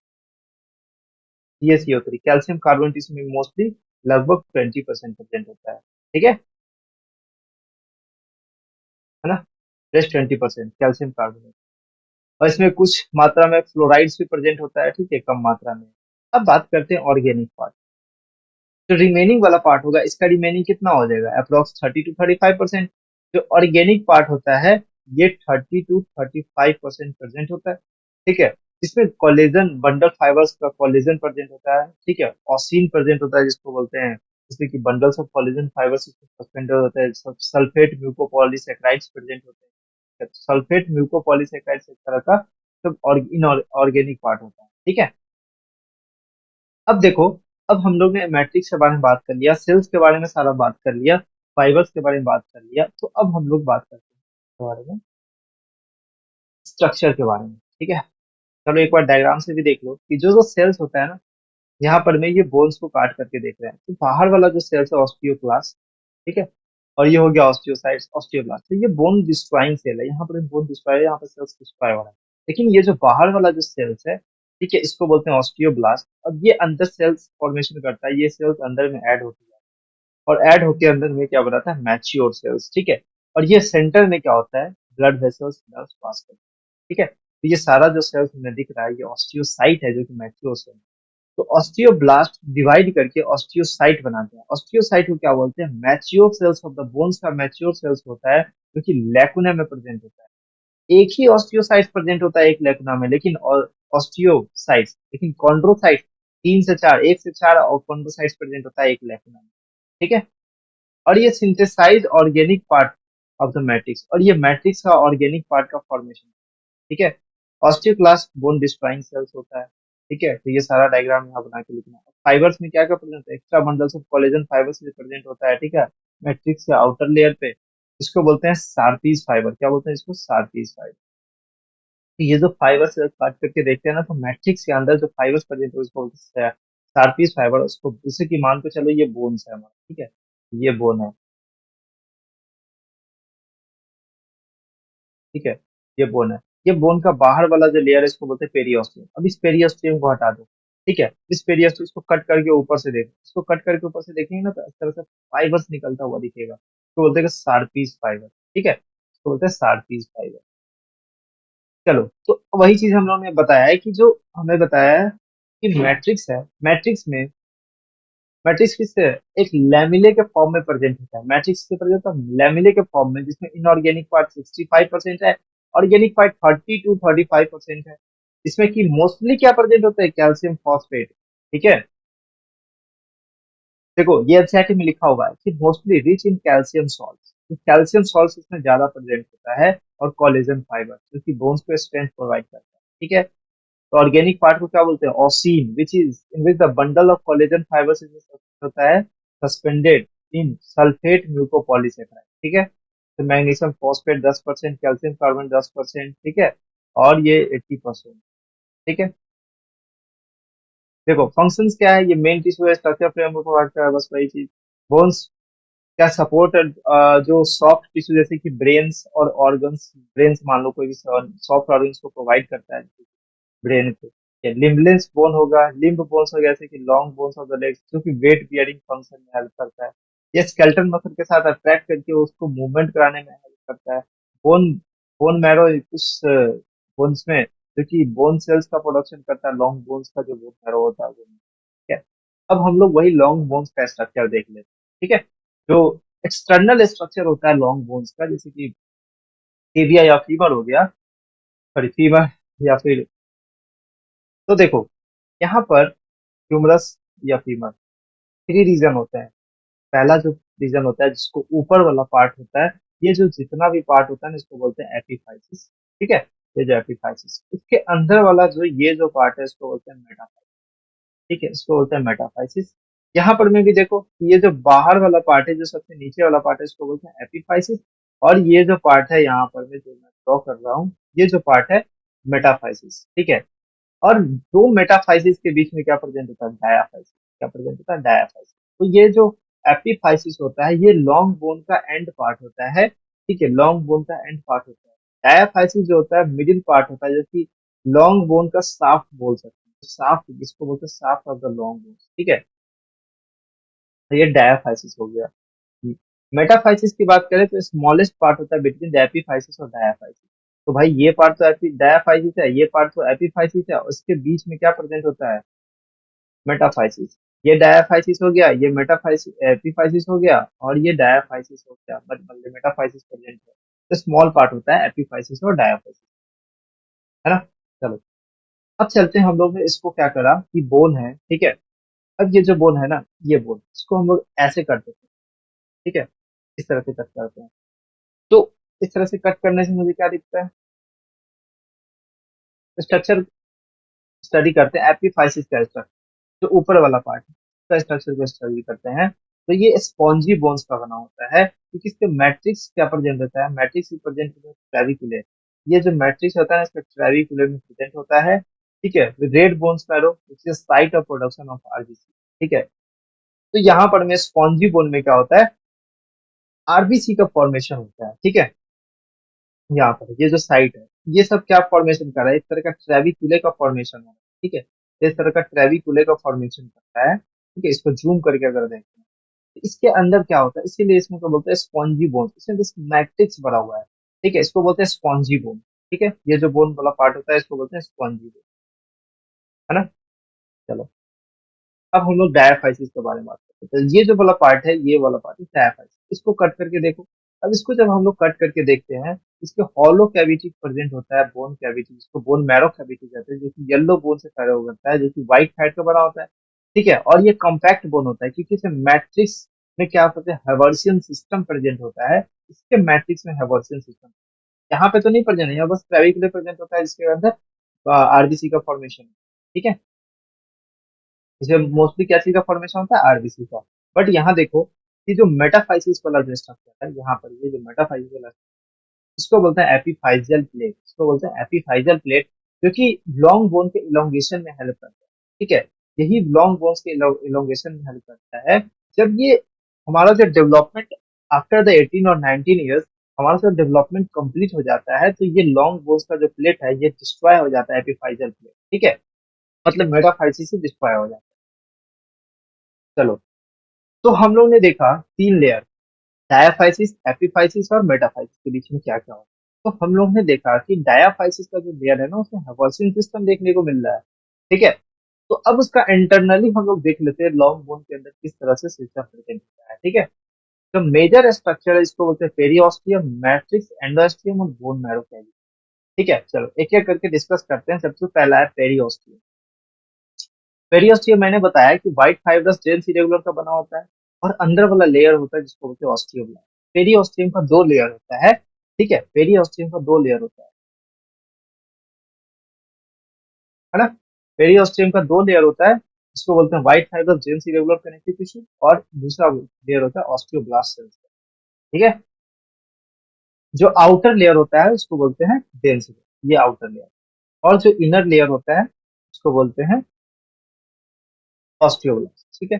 CaCO3। Calcium carbonate इसमें मोस्टली लगभग 20% प्रेजेंट होता है। ठीक है ना, रेस्ट 20% कैल्शियम कार्बोनेट। और इसमें कुछ मात्रा में फ्लोराइड्स भी प्रेजेंट होता है, ठीक है, कम मात्रा में। अब बात करते हैं ऑर्गेनिक पार्ट। जो रिमेनिंग वाला पार्ट होगा, इसका रिमेनिंग कितना हो जाएगा? Approx 30 to 35%। जो ऑर्गेनिक पार्ट होता है ये 30 to 35% प्रेजेंट होता है। ठीक है। इसमें कोलेजन बंडल फाइबर्स का कोलेजन प्रेजेंट होता है, ठीक है। ऑसिन प्रेजेंट होता है जिसको बोलते हैं, जिसमें कि bundles of collagen fibres suspended होते हैं। सल्फेट म्यूकोपॉलीसेकेराइड्स प्रेजेंट होते हैं। सल्फेट म्यूकोपॉलीसेकेराइड्स एक तरह का सब इनऑर्गेनिक पार्ट होता है, ठीक है। अब देखो, अब हम लोग ने मैट्रिक्स के बारे में बात कर लिया, सेल्स के बारे में सारा बात कर लिया, फाइबर्स के बारे में बात कर लिया, तो अब हम लोग बात करते हैं इसके बारे में, स्ट्रक्चर के बारे में, ठीक है। चलो एक बार डायग्राम से भी देख लो कि जो जो सेल्स होता है ना, यहाँ पर मैं ये बोन्स को काट करके देख रहे हैं, तो बाहर वाला जो सेल्स है ऑस्टियोक्लास्ट, ठीक है, और ये हो गया ऑस्टियोसाइट्स ऑस्टियोब्लास्ट, तो ये बोन डिस्ट्रॉइंग सेल है, यहाँ पर बोन डिस्ट्रॉय है, यहाँ पर सेल्स डिस्ट्रॉय हो रहा है। लेकिन ये जो बाहर वाला जो सेल्स है, ठीक है, इसको बोलते हैं ऑस्टियोब्लास्ट। अब ये अंदर सेल्स फॉर्मेशन करता है, ये सेल्स अंदर में ऐड होती है, और ऐड होके अंदर में क्या बनाता है, मैच्योर सेल्स, ठीक है। और ये सेंटर में क्या होता है, ब्लड वेसल्स नर्व्स पास करते हैं, ठीक है। तो ये सारा जो सेल्स हमें दिख रहा है, ये ऑस्टियोसाइट है जो कि मैच्योर सेल है। तो ऑस्टियोब्लास्ट डिवाइड करके ऑस्टियोसाइट बनाते हैं। ऑस्टियोसाइट को क्या बोलते हैं, mature cells of the bones का मैच्योर सेल्स होता है, जो कि लैकुना में प्रेजेंट होता है। एक ही ऑस्टियोसाइट प्रेजेंट होता है एक लैकुना में, लेकिन ऑस्टियोसाइट्स, लेकिन कॉन्ड्रोसाइट तीन से चार, एक से चार और कॉन्ड्रोसाइट्स प्रेजेंट होता है एक लैकुना में, ठीक है। और ये synthesise organic part of the matrix, और ये मैट्रिक्स का ऑर्गेनिक पार्ट का फॉर्मेशन, ठीक है। ऑस्टियोक्लास्ट बोन डिस्ट्रॉइंग सेल्स होता है, ठीक है। तो ये सारा डायग्राम यहाँ बना के लिखना है। फाइबर्स में क्या क्या प्रेजेंट है, extra bundles of collagen fibres से प्रेजेंट होता है, ठीक है, मैट्रिक्स के आउटर लेयर पे। इसको बोलते हैं सारपीज फाइबर, क्या बोलते हैं इसको, सारपीज फाइबर। तो ये जो फाइबर्स काट करके देखते हैं ना, तो मैट्रिक्स के अंदर जो फाइबर्स प्रेजेंट है उसको बोलते हैं सारपीज फाइबर। उसको जैसे कि मान के चलो ये बोन्स है हमारा, ठीक है, ये बोन है, ठीक है, ये बोन है। ये बोन का बाहर वाला जो लेयर है इसको बोलते हैं पेरियोस्टियम। अब इस पेरियोस्टियम को हटा दो, ठीक है। इस पेरियोस्टियम को कट करके ऊपर से देखो, इसको कट करके ऊपर से देखेंगे ना, तो इस तरह से फाइबर्स निकलता हुआ दिखेगा, तो बोलते हैं सारपीज फाइबर, ठीक है, इसको बोलते हैं सारपीज फाइबर। चलो, तो वही चीज हम लोगों ने बताया है कि जो हमें बताया है कि मैट्रिक्स है, मैट्रिक्स में, मैट्रिक्स किससे है? एक लैमिले के फॉर्म में प्रेजेंट होता है। मैट्रिक्स से प्रेजेंट होता है लैमिले के फॉर्म में, जिसमें इनऑर्गेनिक पार्ट 65% है, ऑर्गेनिक पार्ट 30 to 35% है। इसमें कि मोस्टली क्या प्रेजेंट होता है, कैल्शियम फॉस्फेट, ठीक है। देखो ये एनसीईआरटी में लिखा हुआ है कि mostly rich in calcium salts, calcium salts इसमें ज्यादा प्रेजेंट होता है, और कोलेजन फाइबर जो कि बोन्स को स्ट्रेंथ प्रोवाइड करता है, ठीक है। तो ऑर्गेनिक पार्ट को क्या बोलते हैं, ossein, which is in which the bundle of collagen fibres होता है सस्पेंडेड इन सल्फेट म्यूकोपॉलीसेकेराइड, ठीक है। तो मैग्नीशियम फॉस्फेट 10%, कैल्शियम कार्बन 10%, ठीक है, और ये 80%, ठीक है। देखो फंक्शंस क्या है, ये मेन टिश्यू है, स्ट्रक्चर फ्रेम को प्रोवाइड कर रहा है, बस वही चीज। बोन्स क्या सपोर्ट, जो सॉफ्ट टिश्यू जैसे कि ब्रेन्स और ऑर्गन्स, ब्रेन्स मान लो कोई भी सॉफ्ट ऑर्गन्स को प्रोवाइड करता है ब्रेन को। या लिम्बलेस बोन होगा, लिम्ब बोन्स हो गया, जैसे कि long bones of the legs, जो कि वेट बियरिंग फंक्शन में हेल्प करता है। ये स्केलेटल मसल के साथ अट्रैक्ट करके उसको मूवमेंट कराने में हेल्प करता है। बोन बोन मैरो उस बोन्स में, जो कि बोन सेल्स का प्रोडक्शन करता है, लॉन्ग बोन्स का जो बोन मैरो होता है वो, ठीक है। अब हम लोग वही लॉन्ग बोन्स का स्ट्रक्चर देख लेते हैं, ठीक है। जो एक्सटर्नल स्ट्रक्चर होता है लॉन्ग बोन्स का, जैसे कि टिबिया या फीमर हो गया, सॉरी फीमर या फिर, तो देखो यहाँ पर ह्यूमरस या फीमर, थ्री रीजन होते हैं। पहला जो रीजन होता है, जिसको ऊपर वाला पार्ट होता है, ये जो जितना भी पार्ट होता है ना, इसको बोलते हैं एपिफाइसिस, ठीक है। ये जो एपिफाइसिस, इसके अंदर वाला जो ये जो पार्ट है, इसको बोलते हैं मेटाफाइसिस, ठीक है, इसको बोलते हैं मेटाफाइसिस। यहाँ पर में भी देखो, ये जो बाहर वाला पार्ट है, जो सबसे नीचे वाला पार्ट है, इसको बोलते हैं एपिफाइसिस। और ये जो पार्ट है यहाँ पर में जो मैं ड्रॉ कर रहा हूँ, ये जो पार्ट है मेटाफाइसिस, ठीक है। और दो मेटाफाइसिस के बीच में क्या प्रेजेंट होता है, डायाफाइसिस, क्या प्रेजेंट होता है, डायाफाइसिस। तो ये जो एपिफाइसिस होता है, ये लॉन्ग बोन का एंड पार्ट होता है, ठीक है, लॉन्ग बोन का एंड पार्ट होता है। डायाफाइसिस जो होता है मिडिल पार्ट होता है, जो कि लॉन्ग बोन का साफ्ट बोल सकते हैं, साफ्ट, जिसको बोलते हैं shaft of the long bone, ठीक है। तो ये डायाफाइसिस हो गया। मेटाफाइसिस की बात करें तो स्मॉलेस्ट पार्ट होता है बिटवीन द एपिफाइसिस और डायाफाइसिस। तो भाई ये पार्ट तो डायाफाइसिस है, ये पार्ट तो एपिफाइसिस है, और इसके बीच में क्या प्रेजेंट होता है, मेटाफाइसिस। ये डायाफाइसिस हो गया, ये मेटाफाइसिस एपिफाइसिस हो गया, और ये डायाफाइसिस हो गया, मतलब मेटाफाइसिस प्रेजेंट है। तो स्मॉल पार्ट होता है एपिफाइसिस और डायाफाइसिस, है ना। चलो, अब चलते हैं, हम लोग ने इसको क्या करा कि बोन है, ठीक है। अब ये जो बोन है ना, ये बोन, इसको हम लोग ऐसे कर देते हैं, ठीक है। इस तरह से कट करते हैं। तो इस तरह से कट करने से मुझे क्या दिखता है, स्ट्रक्चर स्टडी करते हैं, एपिफाइसिस का स्ट्रक्चर, जो ऊपर वाला पार्ट है उसका स्ट्रक्चर को स्टडी करते हैं। तो ये स्पॉन्जी बोन्स का बना होता है, क्योंकि इसके मैट्रिक्स क्या प्रेजेंट होता है, मैट्रिक्स प्रेजेंट होता है ट्रेविकुलेट। ये जो मैट्रिक्स होता है इसका ट्रेविकुलेट में प्रेजेंट होता है, ठीक है। Red bones marrow which is site of production of RBC, ठीक है। तो यहाँ पर में स्पॉन्जी बोन में क्या होता है, आरबीसी का फॉर्मेशन होता है, ठीक है। यहाँ पर ये जो साइट है, ये सब क्या फॉर्मेशन कर रहा है, एक तरह का ट्रेविकुले का फॉर्मेशन हो रहा है, ठीक है। इस तरह का ट्रेविकुले का फॉर्मेशन करता है, ठीक है। इसको जूम करके अगर देखते हैं तो इसके अंदर क्या होता है, इसीलिए इसमें क्या बोलते हैं स्पॉन्जी बोन, इसमें बस मैट्रिक्स भरा हुआ है, ठीक है। इसको बोलते हैं स्पॉन्जी बोन, ठीक है। ये जो बोन वाला पार्ट होता है इसको बोलते हैं स्पॉन्जी बोन, है ना। चलो, अब हम लोग डायाफाइसिस के बारे में बात करते हैं। तो ये जो वाला पार्ट है, ये वाला पार्ट है डायाफाइसिस, इसको कट करके देखो। अब इसको जब हम लोग कट करके देखते हैं, इसके हॉलो कैविटी प्रेजेंट होता है, बोन कैविटी, जिसको बोन मैरो कैविटी कहते हैं, जो कि येलो बोन से पैदा होता है, जो कि व्हाइट फैट का बना होता है, ठीक है। और ये कॉम्पैक्ट बोन होता है, क्योंकि इसमें मैट्रिक्स में क्या होता है, हेवर्सियन सिस्टम प्रेजेंट होता है। इसके मैट्रिक्स में हेवर्सियन सिस्टम यहाँ पे तो नहीं प्रेजेंट है, यहाँ बस ट्रेविकुलर प्रेजेंट होता है, जिसके अंदर आरबीसी का फॉर्मेशन, ठीक है। इसमें मोस्टली क्या चीज का फॉर्मेशन होता है, आरबीसी का। बट यहाँ देखो कि जो मेटाफाइसिस वाला जो स्ट्रक्चर है, यहाँ पर ये जो मेटाफाइसिस वाला, इसको बोलते हैं एपीफाइजियल प्लेट, इसको बोलते हैं एपीफाइजियल प्लेट, जो कि लॉन्ग बोन के इलोंगेशन में हेल्प करता है, ठीक है। यही लॉन्ग बोन्स के इलोंगेशन में हेल्प करता है। जब ये हमारा जो डेवलपमेंट आफ्टर द 18 और 19 ईयर्स, हमारा जो डेवलपमेंट कंप्लीट हो जाता है, तो ये लॉन्ग बोन्स का जो प्लेट है ये डिस्ट्रॉय हो जाता है, एपीफाइजियल प्लेट, ठीक है। मतलब मेटाफाइसिस से डिस्ट्रॉय हो जाता है। चलो, तो हम लोग ने देखा तीन लेयर, डायाफाइसिस, एपिफाइसिस और मेटाफाइसिस के बीच में क्या क्या होता है। तो हम लोग ने देखा कि डायाफाइसिस का जो लेयर है ना, उसमें हर्सिन सिस्टम देखने को मिल रहा है, ठीक है। तो अब उसका इंटरनली हम लोग देख लेते हैं, लॉन्ग बोन के अंदर किस तरह से सिस्टम प्रेजेंट होता है, ठीक है। तो मेजर स्ट्रक्चर है, इसको बोलते हैं पेरियोस्टियम, मैट्रिक्स, एंडोस्टियम और बोन मैरो कैविटी, ठीक है। चलो एक एक करके डिस्कस करते हैं। सबसे पहला है पेरियोस्टियम। पेरियोस्टियम मैंने बताया कि व्हाइट फाइब्रस जेल इरेगुलर का बना होता है, और अंदर वाला लेयर होता है जिसको बोलते हैं ऑस्टियोब्लास्ट। पेरियोस्टियम का दो लेयर होता है, ठीक है। पेरियोस्टियम का दो लेयर होता है ना। पेरियोस्टियम का दो लेयर होता है, इसको बोलते हैं white fibrous gel irregular connective tissue, और दूसरा लेयर होता है ऑस्टियोब्लास्ट सेल्स, ठीक है। जो आउटर लेयर होता है उसको बोलते हैं डेंस लेयर, ये आउटर लेयर। और जो इनर लेयर होता है उसको बोलते हैं ऑस्टियोब्लास्ट, ठीक है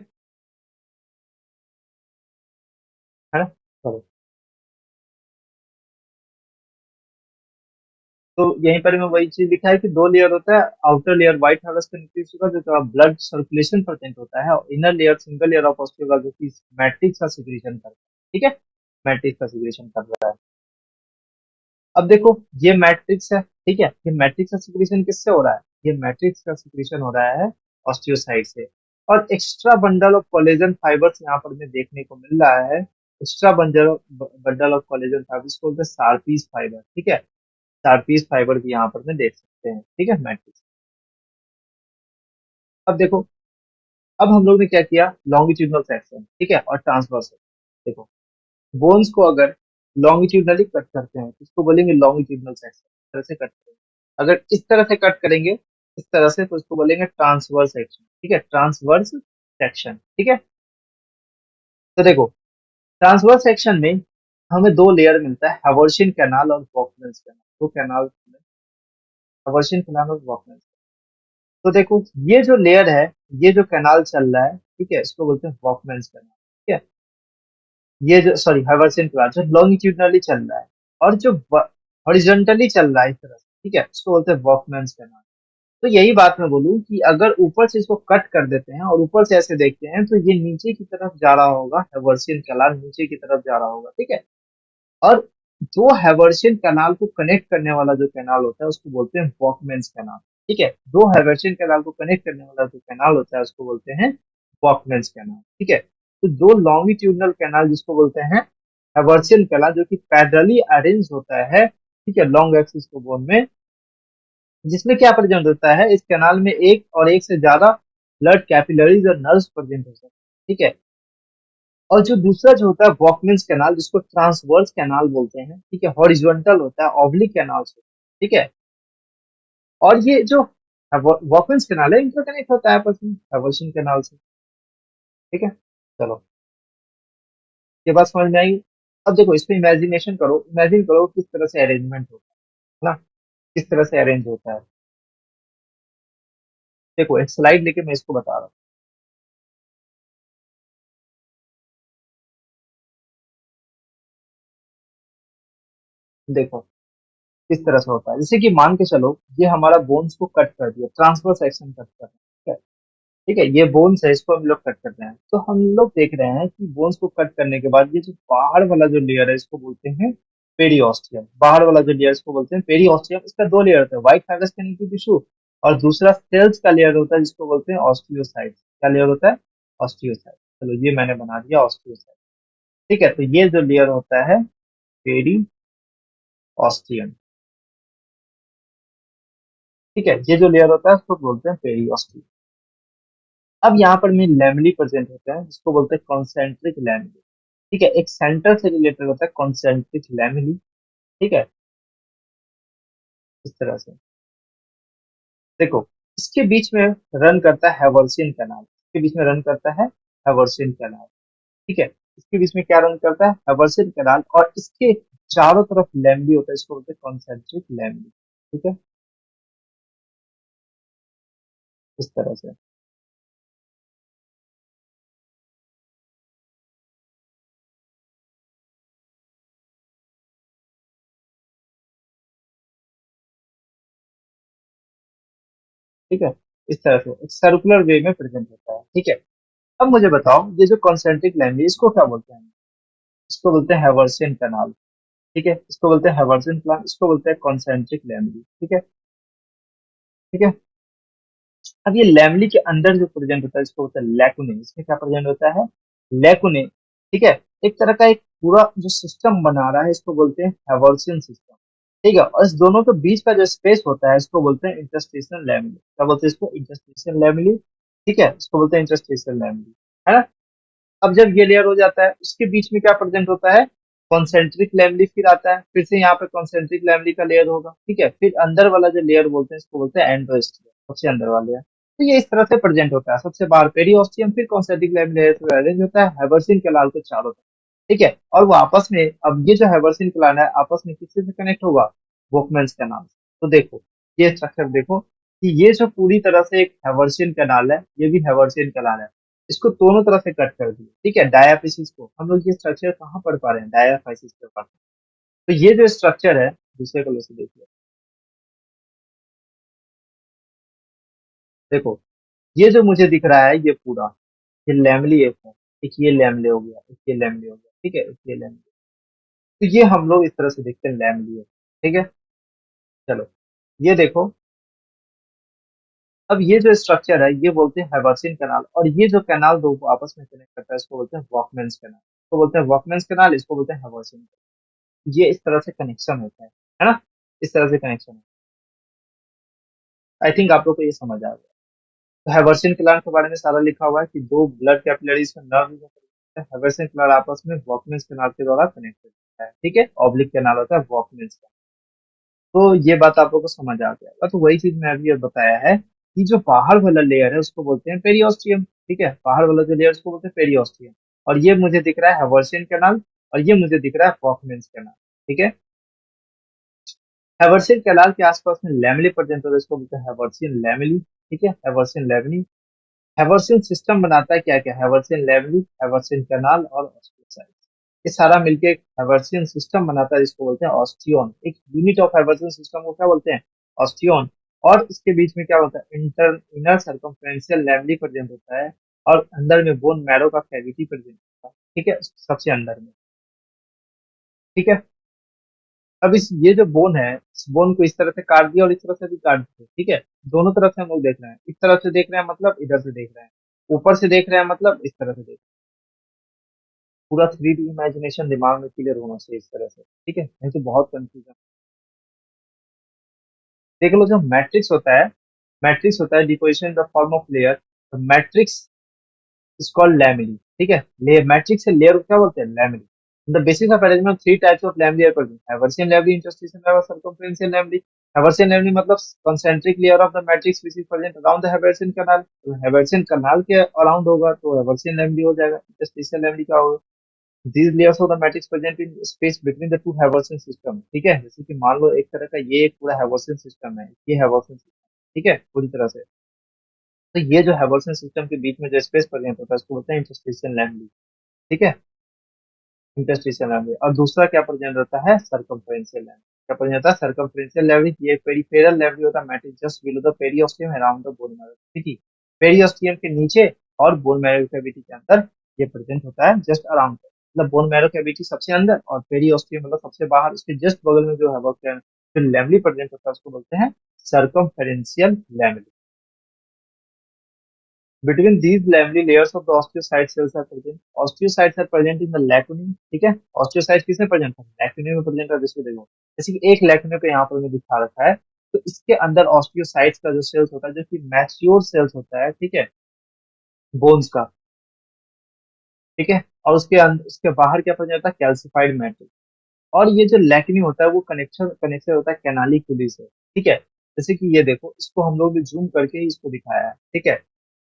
ना। चलो, तो यहीं पर में वही चीज लिखा है कि दो लेयर होता है, outer layer white house connective tissue का, जो ब्लड सर्कुलेशन प्रेजेंट होता है, और inner layer single layer of osteo का, जो कि मैट्रिक्स का सिक्रीशन करता है, ठीक है। मैट्रिक्स का सिक्रीशन कर रहा है। अब देखो, ये मैट्रिक्स है, ठीक है। ये मैट्रिक्स का सिक्रीशन किससे हो रहा है, ये मैट्रिक्स का सिक्रीशन हो रहा है ऑस्टियोसाइट से। और extra bundle of collagen fibres यहाँ पर में देखने को मिल रहा है। Extra bundle of collagen fibres को बोलते हैं सारपीस फाइबर, ठीक है। सारपीस फाइबर भी यहाँ पर में देख सकते हैं, ठीक है, मैट्रिक्स। अब देखो, अब हम लोग ने क्या किया, लॉन्गिट्यूडनल सेक्शन, ठीक है, और ट्रांसवर्स सेक्शन। देखो, बोन्स को अगर लॉन्गिट्यूडनली कट करते हैं तो इसको बोलेंगे लॉन्गिट्यूडनल सेक्शन, इस तरह से कट करेंगे। अगर इस तरह से कट करेंगे, इस तरह से, तो इसको बोलेंगे ट्रांसवर्स सेक्शन, ठीक है, ट्रांसवर्स सेक्शन, ठीक है। तो देखो, ट्रांसवर्स सेक्शन में हमें दो लेयर मिलता है, हवर्शियन कैनाल और वॉकमेंस कैनाल, दो कैनाल, हवर्शियन कैनाल और वॉकमेंस। तो देखो, ये जो लेयर है, ये जो कैनाल चल रहा है, ठीक है, इसको बोलते हैं वॉकमेंस कैनाल, ठीक है। ये जो, सॉरी, हाइवर्सियन कैनाल जो लॉन्गिट्यूडनली चल रहा है, और जो हॉरिजॉन्टली चल रहा है इस तरह से, ठीक है, इसको बोलते हैं वॉकमेंस कैनाल। तो यही बात मैं बोलूं कि अगर ऊपर से इसको कट कर देते हैं और ऊपर से ऐसे देखते हैं, तो ये नीचे की तरफ जा रहा होगा, हाइवर्सियन कैनाल नीचे की तरफ जा रहा होगा, ठीक है। और जो हाइवर्सियन कैनाल को कनेक्ट करने वाला जो कैनाल होता है उसको बोलते हैं वॉकमेंस कैनाल, ठीक है। दो हाइवर्सियन कैनाल को कनेक्ट करने वाला जो कैनाल होता है उसको बोलते हैं वॉकमेंस कैनाल, ठीक है। तो दो लॉन्गिट्यूडनल कैनाल जिसको बोलते हैं हाइवर्सियन कैनाल, जो कि पैरेलली अरेंज होता है, ठीक है, लॉन्ग एक्सिस को बोन में, जिसमें क्या प्रेजेंट होता है, इस कैनाल में एक और एक से ज्यादा ब्लड कैपिलरीज और नर्व्स प्रेजेंट हो सकते हैं। ठीक है। और जो दूसरा जो होता है वॉकमेंस कैनाल, जिसको ट्रांसवर्स कैनाल बोलते हैं, ठीक है, हॉरिजॉन्टल होता है, ऑब्लिक कैनाल से। ठीक है। और ये जो वॉकमेंस कैनाल है, इंटरकनेक्ट होता है आपस में हर्वशियन कैनाल से। ठीक है। चलो, ये बात समझ में आई। अब देखो, इस पे इमेजिनेशन करो, इमेजिन करो किस तरह से अरेंजमेंट होता है ना, किस तरह से अरेंज होता है। देखो, एक स्लाइड लेके मैं इसको बता रहा हूँ। देखो किस तरह से होता है, जैसे कि मान के चलो ये हमारा बोन्स को कट कर दिया, ट्रांसफर सेक्शन कट कर दिया। ठीक है, ये बोन्स है, इसको हम लोग कट कर रहे हैं, तो हम लोग देख रहे हैं कि बोन्स को कट करने के बाद ये जो बाहर वाला जो लेयर है, इसको बोलते हैं पेरियोस्टियम। बाहर वाला जो लेयर, इसको बोलते हैं पेरियोस्टियम। इसका दो लेयर होता है, व्हाइट फाइब्रस कनेक्टिव टिश्यू, और दूसरा सेल्स का लेयर होता है, जिसको बोलते हैं ऑस्टियोसाइट। क्या लेयर होता है? ऑस्टियोसाइट। चलो, ये मैंने बना दिया ऑस्टियोसाइट। ठीक है, तो ये जो लेयर होता है पेरियोस्टियम। ठीक है, ये जो लेयर होता है उसको बोलते हैं पेरियोस्टियम। अब यहाँ पर में लैमेली प्रेजेंट होता है, जिसको बोलते हैं कॉन्सेंट्रिक लैमेली। ठीक है, एक सेंटर से रिलेटेड होता है कॉन्सेंट्रिक लैमेली। ठीक है, इस तरह से। देखो, इसके बीच में रन करता है हैवर्सियन कैनाल, इसके बीच में रन करता है हैवर्सियन कैनाल। ठीक है, इसके बीच में क्या रन करता है? हैवर्सियन कैनाल, और इसके चारों तरफ लैमेली होता है, इसको बोलते हैं कॉन्सेंट्रिक लैमेली। ठीक है, इस तरह से। ठीक है, इस तरह से एक सर्कुलर वे में प्रेजेंट होता है। ठीक है। अब मुझे बताओ, ये जो कॉन्सेंट्रिक लैमेली, इसको क्या बोलते हैं? इसको बोलते हैं हैवर्सियन कैनाल। ठीक है, इसको बोलते हैं हैवर्सन प्लान, इसको बोलते हैं कॉन्सेंट्रिक लैमेली। ठीक है। ठीक है। अब ये लैमेली के अंदर जो प्रेजेंट होता है, इसको बोलते हैं लैकुने। इसमें क्या प्रेजेंट होता है? लैकुने। ठीक है, एक तरह का एक पूरा जो सिस्टम बना रहा है, इसको बोलते हैं हैवर्सियन सिस्टम। ठीक है, और इस दोनों के बीच का जो स्पेस होता है, इसको बोलते हैं इंटरस्टेशियल लैमेली। क्या बोलते हैं इसको? Interstitial lamellae. ठीक है, इसको बोलते हैं इंटरस्टेशियल लैमेली, है ना। अब जब ये लेयर हो जाता है, उसके बीच में क्या प्रेजेंट होता है? Concentric lamellae. फिर आता है, फिर से यहाँ पे कॉन्सेंट्रिक लैमेली का लेयर होगा। ठीक है, फिर अंदर वाला जो लेयर बोलते हैं, इसको बोलते हैं एंडोस्टियम, सबसे अंदर वाला लेयर। तो ये इस तरह से प्रेजेंट होता है, सबसे बाहर पेरियोस्टियम, फिर कॉन्सेंट्रिक लैमेली लेयर से अरेंज होता है हैवर्सिन के लाल के चारों तरफ। ठीक है, और वो आपस में, अब ये जो हैवर्सिन क्लान है, आपस में किससे से कनेक्ट होगा? वोकमेंस के नाम से। तो देखो, ये स्ट्रक्चर देखो कि ये जो पूरी तरह से एक हैवर्सिन कैनाल है, ये भी हैवर्सिन कैनाल है। इसको दोनों तरफ से कट कर दिया। ठीक है, डायाफिसिस को हम लोग ये स्ट्रक्चर कहाँ पढ़ पा रहे हैं? डायाफाइसिस पे पढ़। तो ये जो स्ट्रक्चर है, दूसरे कलर से देखिए। देखो, ये जो मुझे दिख रहा है, ये पूरा, ये लैमली एक है, एक ये लैमले हो गया, एक ये लैमले हो गया। ठीक है, एक ये लैमले। तो ये हम लोग इस तरह से देखते हैं, लैमली है। ठीक है। चलो, ये देखो, अब ये जो स्ट्रक्चर है, ये बोलते हैं हैवर्सिन कैनाल, और ये जो कैनाल दो को आपस में कनेक्ट करता है, इसको बोलते हैं वॉकमेंस कैनाल। इसको बोलते हैं वॉकमेंस कैनाल, इसको बोलते हैं हैवर्सिन। ये इस तरह से कनेक्शन होता है ना, इस तरह से कनेक्शन है। आई थिंक आप लोग को ये समझ आ गया। तो हैवर्सिन क्लान के बारे में सारा लिखा हुआ है कि दो ब्लड कैपिलरीज में नर्व हैवर्सिन क्लान आपस में वॉकमेंस कैनाल के द्वारा कनेक्ट होता है। ठीक है, ऑब्लिक कैनाल होता है वॉकमेंस का। तो ये बात आप लोग को समझ आ गया। तो वही चीज मैं अभी बताया है कि जो बाहर वाला लेयर है, उसको बोलते हैं पेरियोस्टियम। ठीक है, बाहर वाला जो लेयर, उसको बोलते हैं पेरियोस्टियम। और ये मुझे दिख रहा है हैवर्सिन कैनाल, और ये मुझे दिख रहा है वॉकमेंस कैनाल। ठीक है। हैवर्सिन कैनाल के आसपास में लैमेली प्रेजेंट होता है, इसको बोलते हैं हैवर्सिन लैमेली। ठीक है, हैवर्सिन लैमेली। हैवर्सिन सिस्टम बनाता है क्या क्या? हैवर्सिन लैमेली, हैवर्सिन कैनाल और ऑस्टियोसाइट। ये सारा मिलके एक हैवर्सिन सिस्टम बनाता है, जिसको बोलते हैं ऑस्टियोन। एक यूनिट ऑफ हैवर्सिन सिस्टम को क्या बोलते हैं? ऑस्टियोन। और इसके बीच में क्या होता है? इनर सर्कमफ्रेंशियल लैमेली प्रेजेंट होता है, और अंदर में बोन मैरो का कैविटी प्रेजेंट होता है। ठीक है, सबसे अंदर में। ठीक है। अब इस ये जो बोन है, इस बोन को इस तरह से काट दिया और इस तरह से भी काट दिया। ठीक है, दोनों तरफ से हम लोग देख रहे हैं, इस तरफ से देख रहे हैं मतलब इधर से देख रहे हैं, ऊपर से देख रहे हैं मतलब इस तरह से देख रहे हैं। पूरा 3D इमेजिनेशन दिमाग में क्लियर होना चाहिए इस तरह से। ठीक है, नहीं तो बहुत कंफ्यूजन। देख लो, जो मैट्रिक्स होता है deposition in the form of layer, matrix is called laminae. ठीक है, लेयर मैट्रिक्स से लेयर को क्या बोलते हैं, laminae. The basis of arrangement three types of laminae are present, Haversian laminae, interstitial laminae और सर्कमफ्रेंशियल लैमिनी। हैवर्सियन लैमिनी मतलब concentric layer of the matrix which is present around the Haversian canal, तो Haversian canal के around होगा तो Haversian लैमिनी हो जाएगा। Interstitial लैमिनी क्या होगा, these layers of the matrix present in space between the two Haversian system। ठीक है, जैसे कि मान लो एक तरह का ये एक पूरा हैवर्सियन सिस्टम है, ये हैवर्सियन सिस्टम, ठीक है, पूरी तरह से। तो ये जो हैवर्सियन सिस्टम के बीच में जो स्पेस प्रेजेंट होता है उसको बोलते हैं इंटरस्टिशियल लैमिनी। ठीक है, इंटरस्टिशियल लैमिनी। और दूसरा क्या प्रेजेंट होता है, सर्कमफ्रेंशियल लैमिनी। क्या प्रेजेंट होता है, सर्कमफ्रेंशियल लैमिनी। ये पेरिफेरल लैमिनी होता है, matrix just below the periosteum around the bone marrow. ठीक है, पेरियोस्टियम के नीचे और बोन मैरो कैविटी के अंदर ये प्रेजेंट होता है, जस्ट अराउंड। मतलब बोन मैरो कैविटी सबसे अंदर और पेरियोस्टियम मतलब सबसे बाहर, उसके जस्ट बगल में जो है वो जो लैमिनी प्रेजेंट होता है उसको बोलते हैं सर्कमफेरेंशियल लैमिनी। Between these lamellary layers of the osteocyte cells are present. Osteocytes are present in the lacunae। ठीक है, osteocytes किसमें प्रेजेंट है, lacunae में प्रेजेंट है। जिसमें देखो जैसे कि एक lacunae को यहाँ पर मैं दिखा रखा है, तो इसके अंदर ऑस्टियोसाइट्स का जो सेल्स होता है, जो कि मैच्योर सेल्स होता है, ठीक है, बोन्स का। ठीक है, और उसके बाहर क्या प्रेजेंट होता है, कैल्सिफाइड मैट्रिक्स। और ये जो लैक्नी होता है वो कनेक्शन कनेक्शन होता है कैनालिकुली से। ठीक है, जैसे कि ये देखो, इसको हम लोग ने जूम करके ही इसको दिखाया है। ठीक है,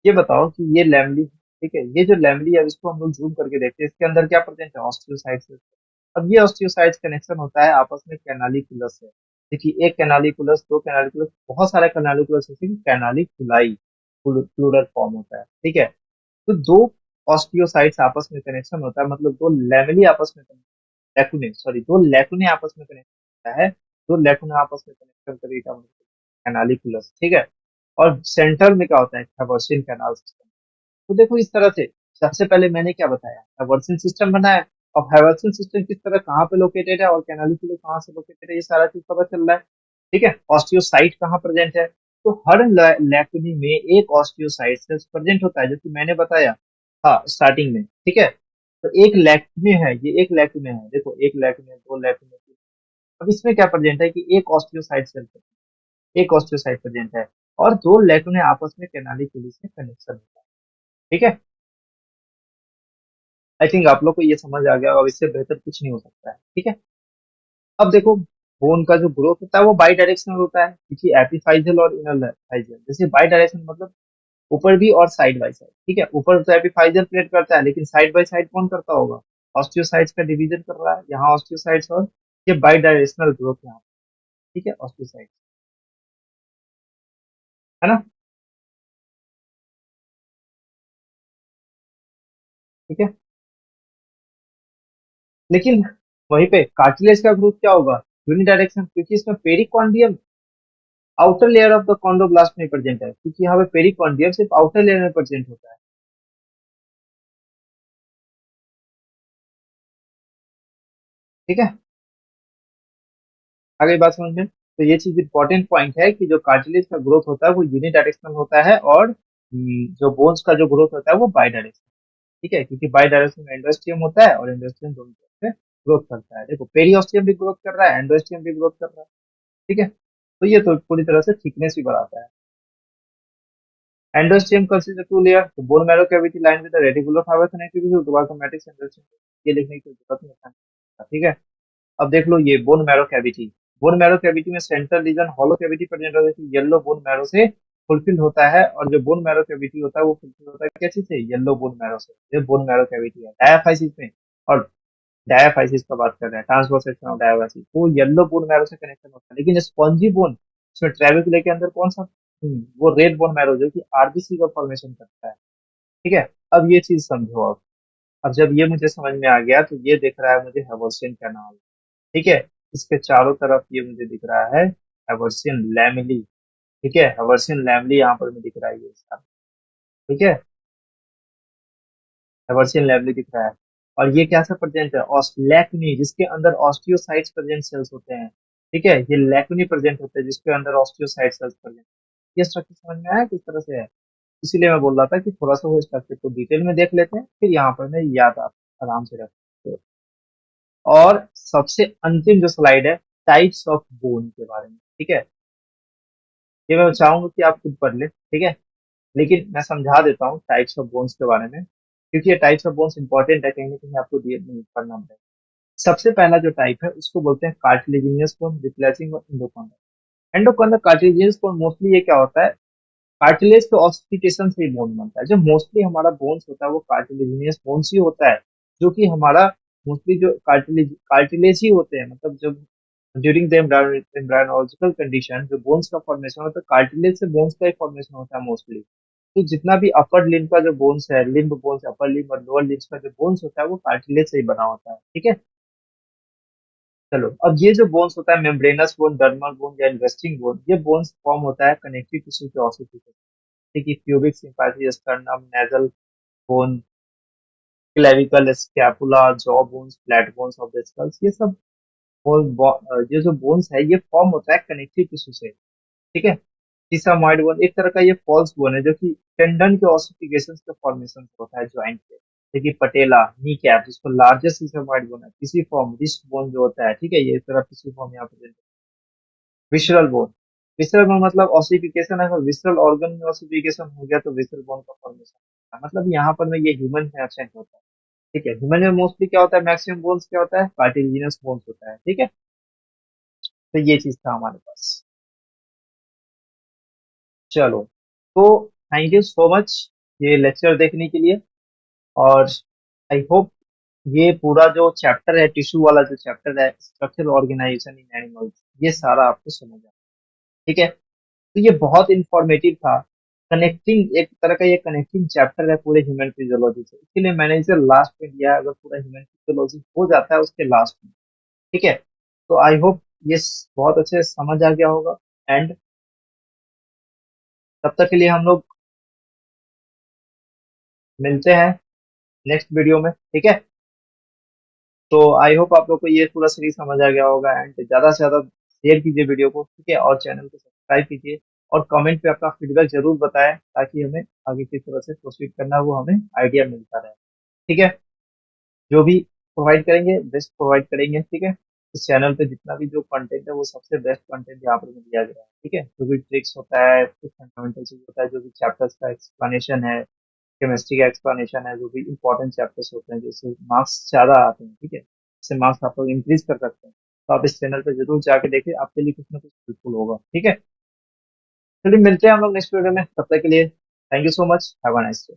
ये बताओ कि ये लैमली, ठीक है, ये जो लैमली है इसको हम लोग जूम करके देखते हैं, इसके अंदर क्या प्रेजेंट है, ऑस्टियोसाइट्स। अब ये ऑस्टियोसाइट्स कनेक्शन होता है आपस में कैनालिकुलस से। देखिए, एक कैनालिकुलस, दो कैनालिकुलस, बहुत सारे कैनालिकुलस, जैसे कि कैनालिकुलाई प्लूरल फॉर्म होता है। ठीक है, तो दो ऑस्टियोसाइट्स आपस में कनेक्शन होता है, मतलब दो लैमेली आपस में लैकुने, सॉरी, दो लैकुने आपस में कनेक्ट होता है। दो लैकुने आपस में कनेक्शन करके क्या बोलते हैं, कैनालिकुलस। ठीक है, और सेंटर में क्या होता है, हैवर्सियन कैनाल सिस्टम। तो देखो इस तरह से, सबसे पहले मैंने क्या बताया, हैवर्सियन सिस्टम बनाया। अब हैवर्सियन सिस्टम किस तरह कहाँ पे लोकेटेड है और कैनालिकुलस कहाँ से लोकेटेड है, ये सारा चीज पता चल रहा है। ठीक है, ऑस्टियोसाइट कहाँ प्रेजेंट है, तो हर लैकुनी में एक ऑस्टियोसाइट सेल्स प्रेजेंट होता है, जो कि मैंने बताया हाँ स्टार्टिंग में। ठीक है, तो एक लैकुने है, ये एक लैकुने है, देखो एक लैकुने, दो लैकुने। अब इसमें क्या प्रेजेंट है कि एक ऑस्टियोसाइट सेल, एक ऑस्टियोसाइट प्रेजेंट है, और दो लैकुने आपस में कैनालिकुलस से कनेक्शन होता है। ठीक है, आई थिंक आप लोग को ये समझ आ गया, अब इससे बेहतर कुछ नहीं हो सकता है। ठीक है, अब देखो, बोन का जो ग्रोथ होता है वो बाई डायरेक्शनल होता है, क्योंकि एपिफाइजल और इनर फाइजल। जैसे बाई डायरेक्शन मतलब ऊपर भी और साइड बाय साइड। ठीक है, ऊपर तो एपिफाइजल प्लेट करता है, लेकिन साइड बाय साइड कौन करता होगा, ऑस्टियोसाइट्स का डिवीजन कर रहा है, यहाँ ऑस्टियोसाइट्स, और ये बाई डायरेक्शनल ग्रोथ यहाँ। ठीक है, ऑस्टियोसाइट्स, है ना। ठीक है, लेकिन वहीं पे कार्टिलेज का ग्रोथ क्या होगा, यूनिडायरेक्शन, क्योंकि इसमें पेरिकॉन्डियम आउटर लेयर ऑफ द कॉन्डोब्लास्ट में प्रेजेंट है, क्योंकि यहाँ पे पेरिकॉन्डियम सिर्फ आउटर लेयर में प्रेजेंट होता है। ठीक है, आ गई बात समझ में। तो ये चीज इंपॉर्टेंट पॉइंट है कि जो कार्टिलेज का ग्रोथ होता है वो यूनिडायरेक्शनल होता है, और जो बोन्स का जो ग्रोथ होता है वो बाई डायरेक्शनल। ठीक है, क्योंकि बाई डायरेक्शन में एंडोस्टियम होता है और एंडोस्टियम दोनों तरफ से ग्रोथ करता है। देखो, पेरियोस्टियम भी ग्रोथ कर रहा है, एंडोस्टियम भी ग्रोथ कर रहा है। ठीक है, तो ये तो पूरी तरह से थिकनेस भी बढ़ाता है। एंडोस्टियम कंसिस्ट टू लेयर, तो bone marrow cavity line with reticular fibre connectivity, दोबारा सोमैटिक एंडोस्टियम, ये लिखने की जरूरत नहीं है। ठीक है, अब देख लो ये bone marrow cavity. Bone marrow cavity में central region hollow cavity present होता है, कि येलो बोन मैरो से फुलफिल होता है। और जो बोन मैरो कैविटी होता है वो फुलफिल होता है कैसे से, येलो बोन मैरो से। ये बोन मैरो कैविटी है डायाफाइसिस में। और डायाफाइसिस का बात कर रहे हैं, ट्रांसवर्स सेक्शन ऑफ डायाफाइसिस, तो येलो बोन मैरो से कनेक्शन होता है। लेकिन स्पॉन्जी बोन, इसमें ट्रेबेकुले के अंदर कौन सा, वो रेड बोन मैरो जो कि आरबीसी का फॉर्मेशन करता है। ठीक है, अब ये चीज समझो। अब जब ये मुझे समझ में आ गया, तो ये दिख रहा है मुझे हैवर्सियन कैनाल। ठीक है, इसके चारों तरफ ये मुझे दिख रहा है हैवर्सियन लैमिली। ठीक है, हैवर्सियन लैमिली यहाँ पर मुझे दिख रहा है ये इसका। ठीक है, हैवर्सियन लैमिली दिख रहा है। और ये क्या सा प्रेजेंट है, लैक्नी, जिसके अंदर ऑस्टियोसाइट्स प्रेजेंट सेल्स होते हैं। ठीक है, ये लैक्नी प्रेजेंट होते हैं जिसके अंदर ऑस्टियोसाइट सेल्स प्रेजेंट। ये स्ट्रक्चर समझ में आया किस तरह से है। इसीलिए मैं बोल रहा था कि थोड़ा सा वो स्ट्रक्चर को डिटेल में देख लेते हैं, फिर यहाँ पर मैं याद आप आराम से रख सकते हो। और सबसे अंतिम जो स्लाइड है, टाइप्स ऑफ बोन के बारे में। ठीक है, ये मैं चाहूंगा कि आप खुद पढ़ ले, ठीक है। लेकिन मैं समझा देता हूँ टाइप्स ऑफ बोन्स के बारे में, क्योंकि ये टाइप्स ऑफ बोन्स इंपॉर्टेंट है, कहीं ना कहीं आपको दिए पढ़ना पड़ेगा। सबसे पहला जो टाइप है उसको बोलते हैं कार्टिलेजिनियस बोन, रिप्लेसिंग और एंडोकॉन्डल। एंडोकॉन्डल कार्टिलेजिनियस बोन, मोस्टली ये क्या होता है, कार्टिलेज के ऑसिफिकेशन से ही बोन बनता है। जो मोस्टली हमारा बोन्स होता है वो कार्टिलेजिनियस बोन्स ही होता है, जो कि हमारा मोस्टली जो कार्टिलेज कार्टिलेज ही होते हैं, मतलब जब ड्यूरिंग द एम्ब्रायोलॉजिकल कंडीशन जो बोन्स का फॉर्मेशन होता है, कार्टिलेज से बोन्स का ही फॉर्मेशन होता है मोस्टली। तो जितना भी अपर लिम्ब का जो बोन्स है, लिम्ब बोन्स, अपर लिम्ब और लोअर लिम्ब का जो बोन्स होता है वो कार्टिलेज से ही बना होता है, ठीक है। चलो, अब ये जो बोन्स होता है, मेम्ब्रेनस बोन, डर्मल बोन या इन्वेस्टिंग बोन, ये बोन्स फॉर्म होता है कनेक्टिव टिश्यू के ऑसिफिकेशन, ठीक है। Pubic symphysis, sternum, nasal bone, clavicle, scapula, jaw bones, flat bones of the skulls, ये सब ये जो बोन्स है ये फॉर्म होता है कनेक्टिव टिश्यू से, ठीक है। सीसामॉइड बोन एक तरह का ये फॉल्स बोन है, जो कि टेंडन के ऑसिफिकेशन के फॉर्मेशन से होता है जॉइंट के, देखिए पटेला, नी कैप, जिसको लार्जेस्ट सीसामॉइड बोन है, किसी फॉर्म रिस्ट बोन जो होता है, ठीक है, ये इस तरह किसी फॉर्म यहाँ पे विसरल बोन। विसरल बोन मतलब ऑसिफिकेशन, अगर विसरल ऑर्गन में ऑसिफिकेशन हो गया तो विसरल बोन का फॉर्मेशन, मतलब यहाँ पर में ये ह्यूमन में एब्सेंट होता है, ठीक है। ह्यूमन में मोस्टली क्या होता है, मैक्सिमम बोन्स क्या होता है, कार्टिलेजिनस बोन्स होता है, ठीक है। तो ये चीज था हमारे पास। चलो, तो थैंक यू सो मच ये लेक्चर देखने के लिए। और आई होप ये पूरा जो चैप्टर है, टिश्यू वाला जो चैप्टर है, स्ट्रक्चरल ऑर्गेनाइजेशन इन एनिमल्स, ये सारा आपको समझ आया, ठीक है। तो ये बहुत इंफॉर्मेटिव था, कनेक्टिंग, एक तरह का ये कनेक्टिंग चैप्टर है पूरे ह्यूमन फिजियोलॉजी से, इसलिए मैंने इसे लास्ट में दिया है, अगर पूरा ह्यूमन फिजियोलॉजी हो जाता है उसके लास्ट में, ठीक है। तो आई होप ये बहुत अच्छे से समझ आ गया होगा। एंड तब तक के लिए हम लोग मिलते हैं नेक्स्ट वीडियो में, ठीक है। तो आई होप आप लोग को ये पूरा सीरीज समझ आ गया होगा, एंड ज्यादा से ज्यादा शेयर कीजिए वीडियो को, ठीक है, और चैनल को सब्सक्राइब कीजिए, और कमेंट पे अपना फीडबैक जरूर बताएं, ताकि हमें आगे किस तरह से प्रोसीड करना है वो हमें आइडिया मिलता रहे, ठीक है। जो भी प्रोवाइड करेंगे बेस्ट प्रोवाइड करेंगे, ठीक है। इस चैनल पे जितना भी जो कंटेंट है वो सबसे बेस्ट कंटेंट यहाँ पर दिया गया है, ठीक है। जो भी ट्रिक्स होता है, फंडामेंटल चीज होता है, जो भी चैप्टर्स का एक्सप्लेनेशन है, केमिस्ट्री का एक्सप्लेनेशन है, जो भी इंपॉर्टेंट चैप्टर्स होते हैं जिससे मार्क्स ज्यादा आते हैं, ठीक है, इससे मार्क्स आप लोग इंक्रीज कर सकते हैं, तो आप इस चैनल पे जरूर जाके देखिए, आपके लिए कुछ ना कुछ हेल्पफुल होगा, ठीक है। चलिए मिलते हैं हम लोग नेक्स्ट वीडियो में, तब तक के लिए thank you so much, have a nice day.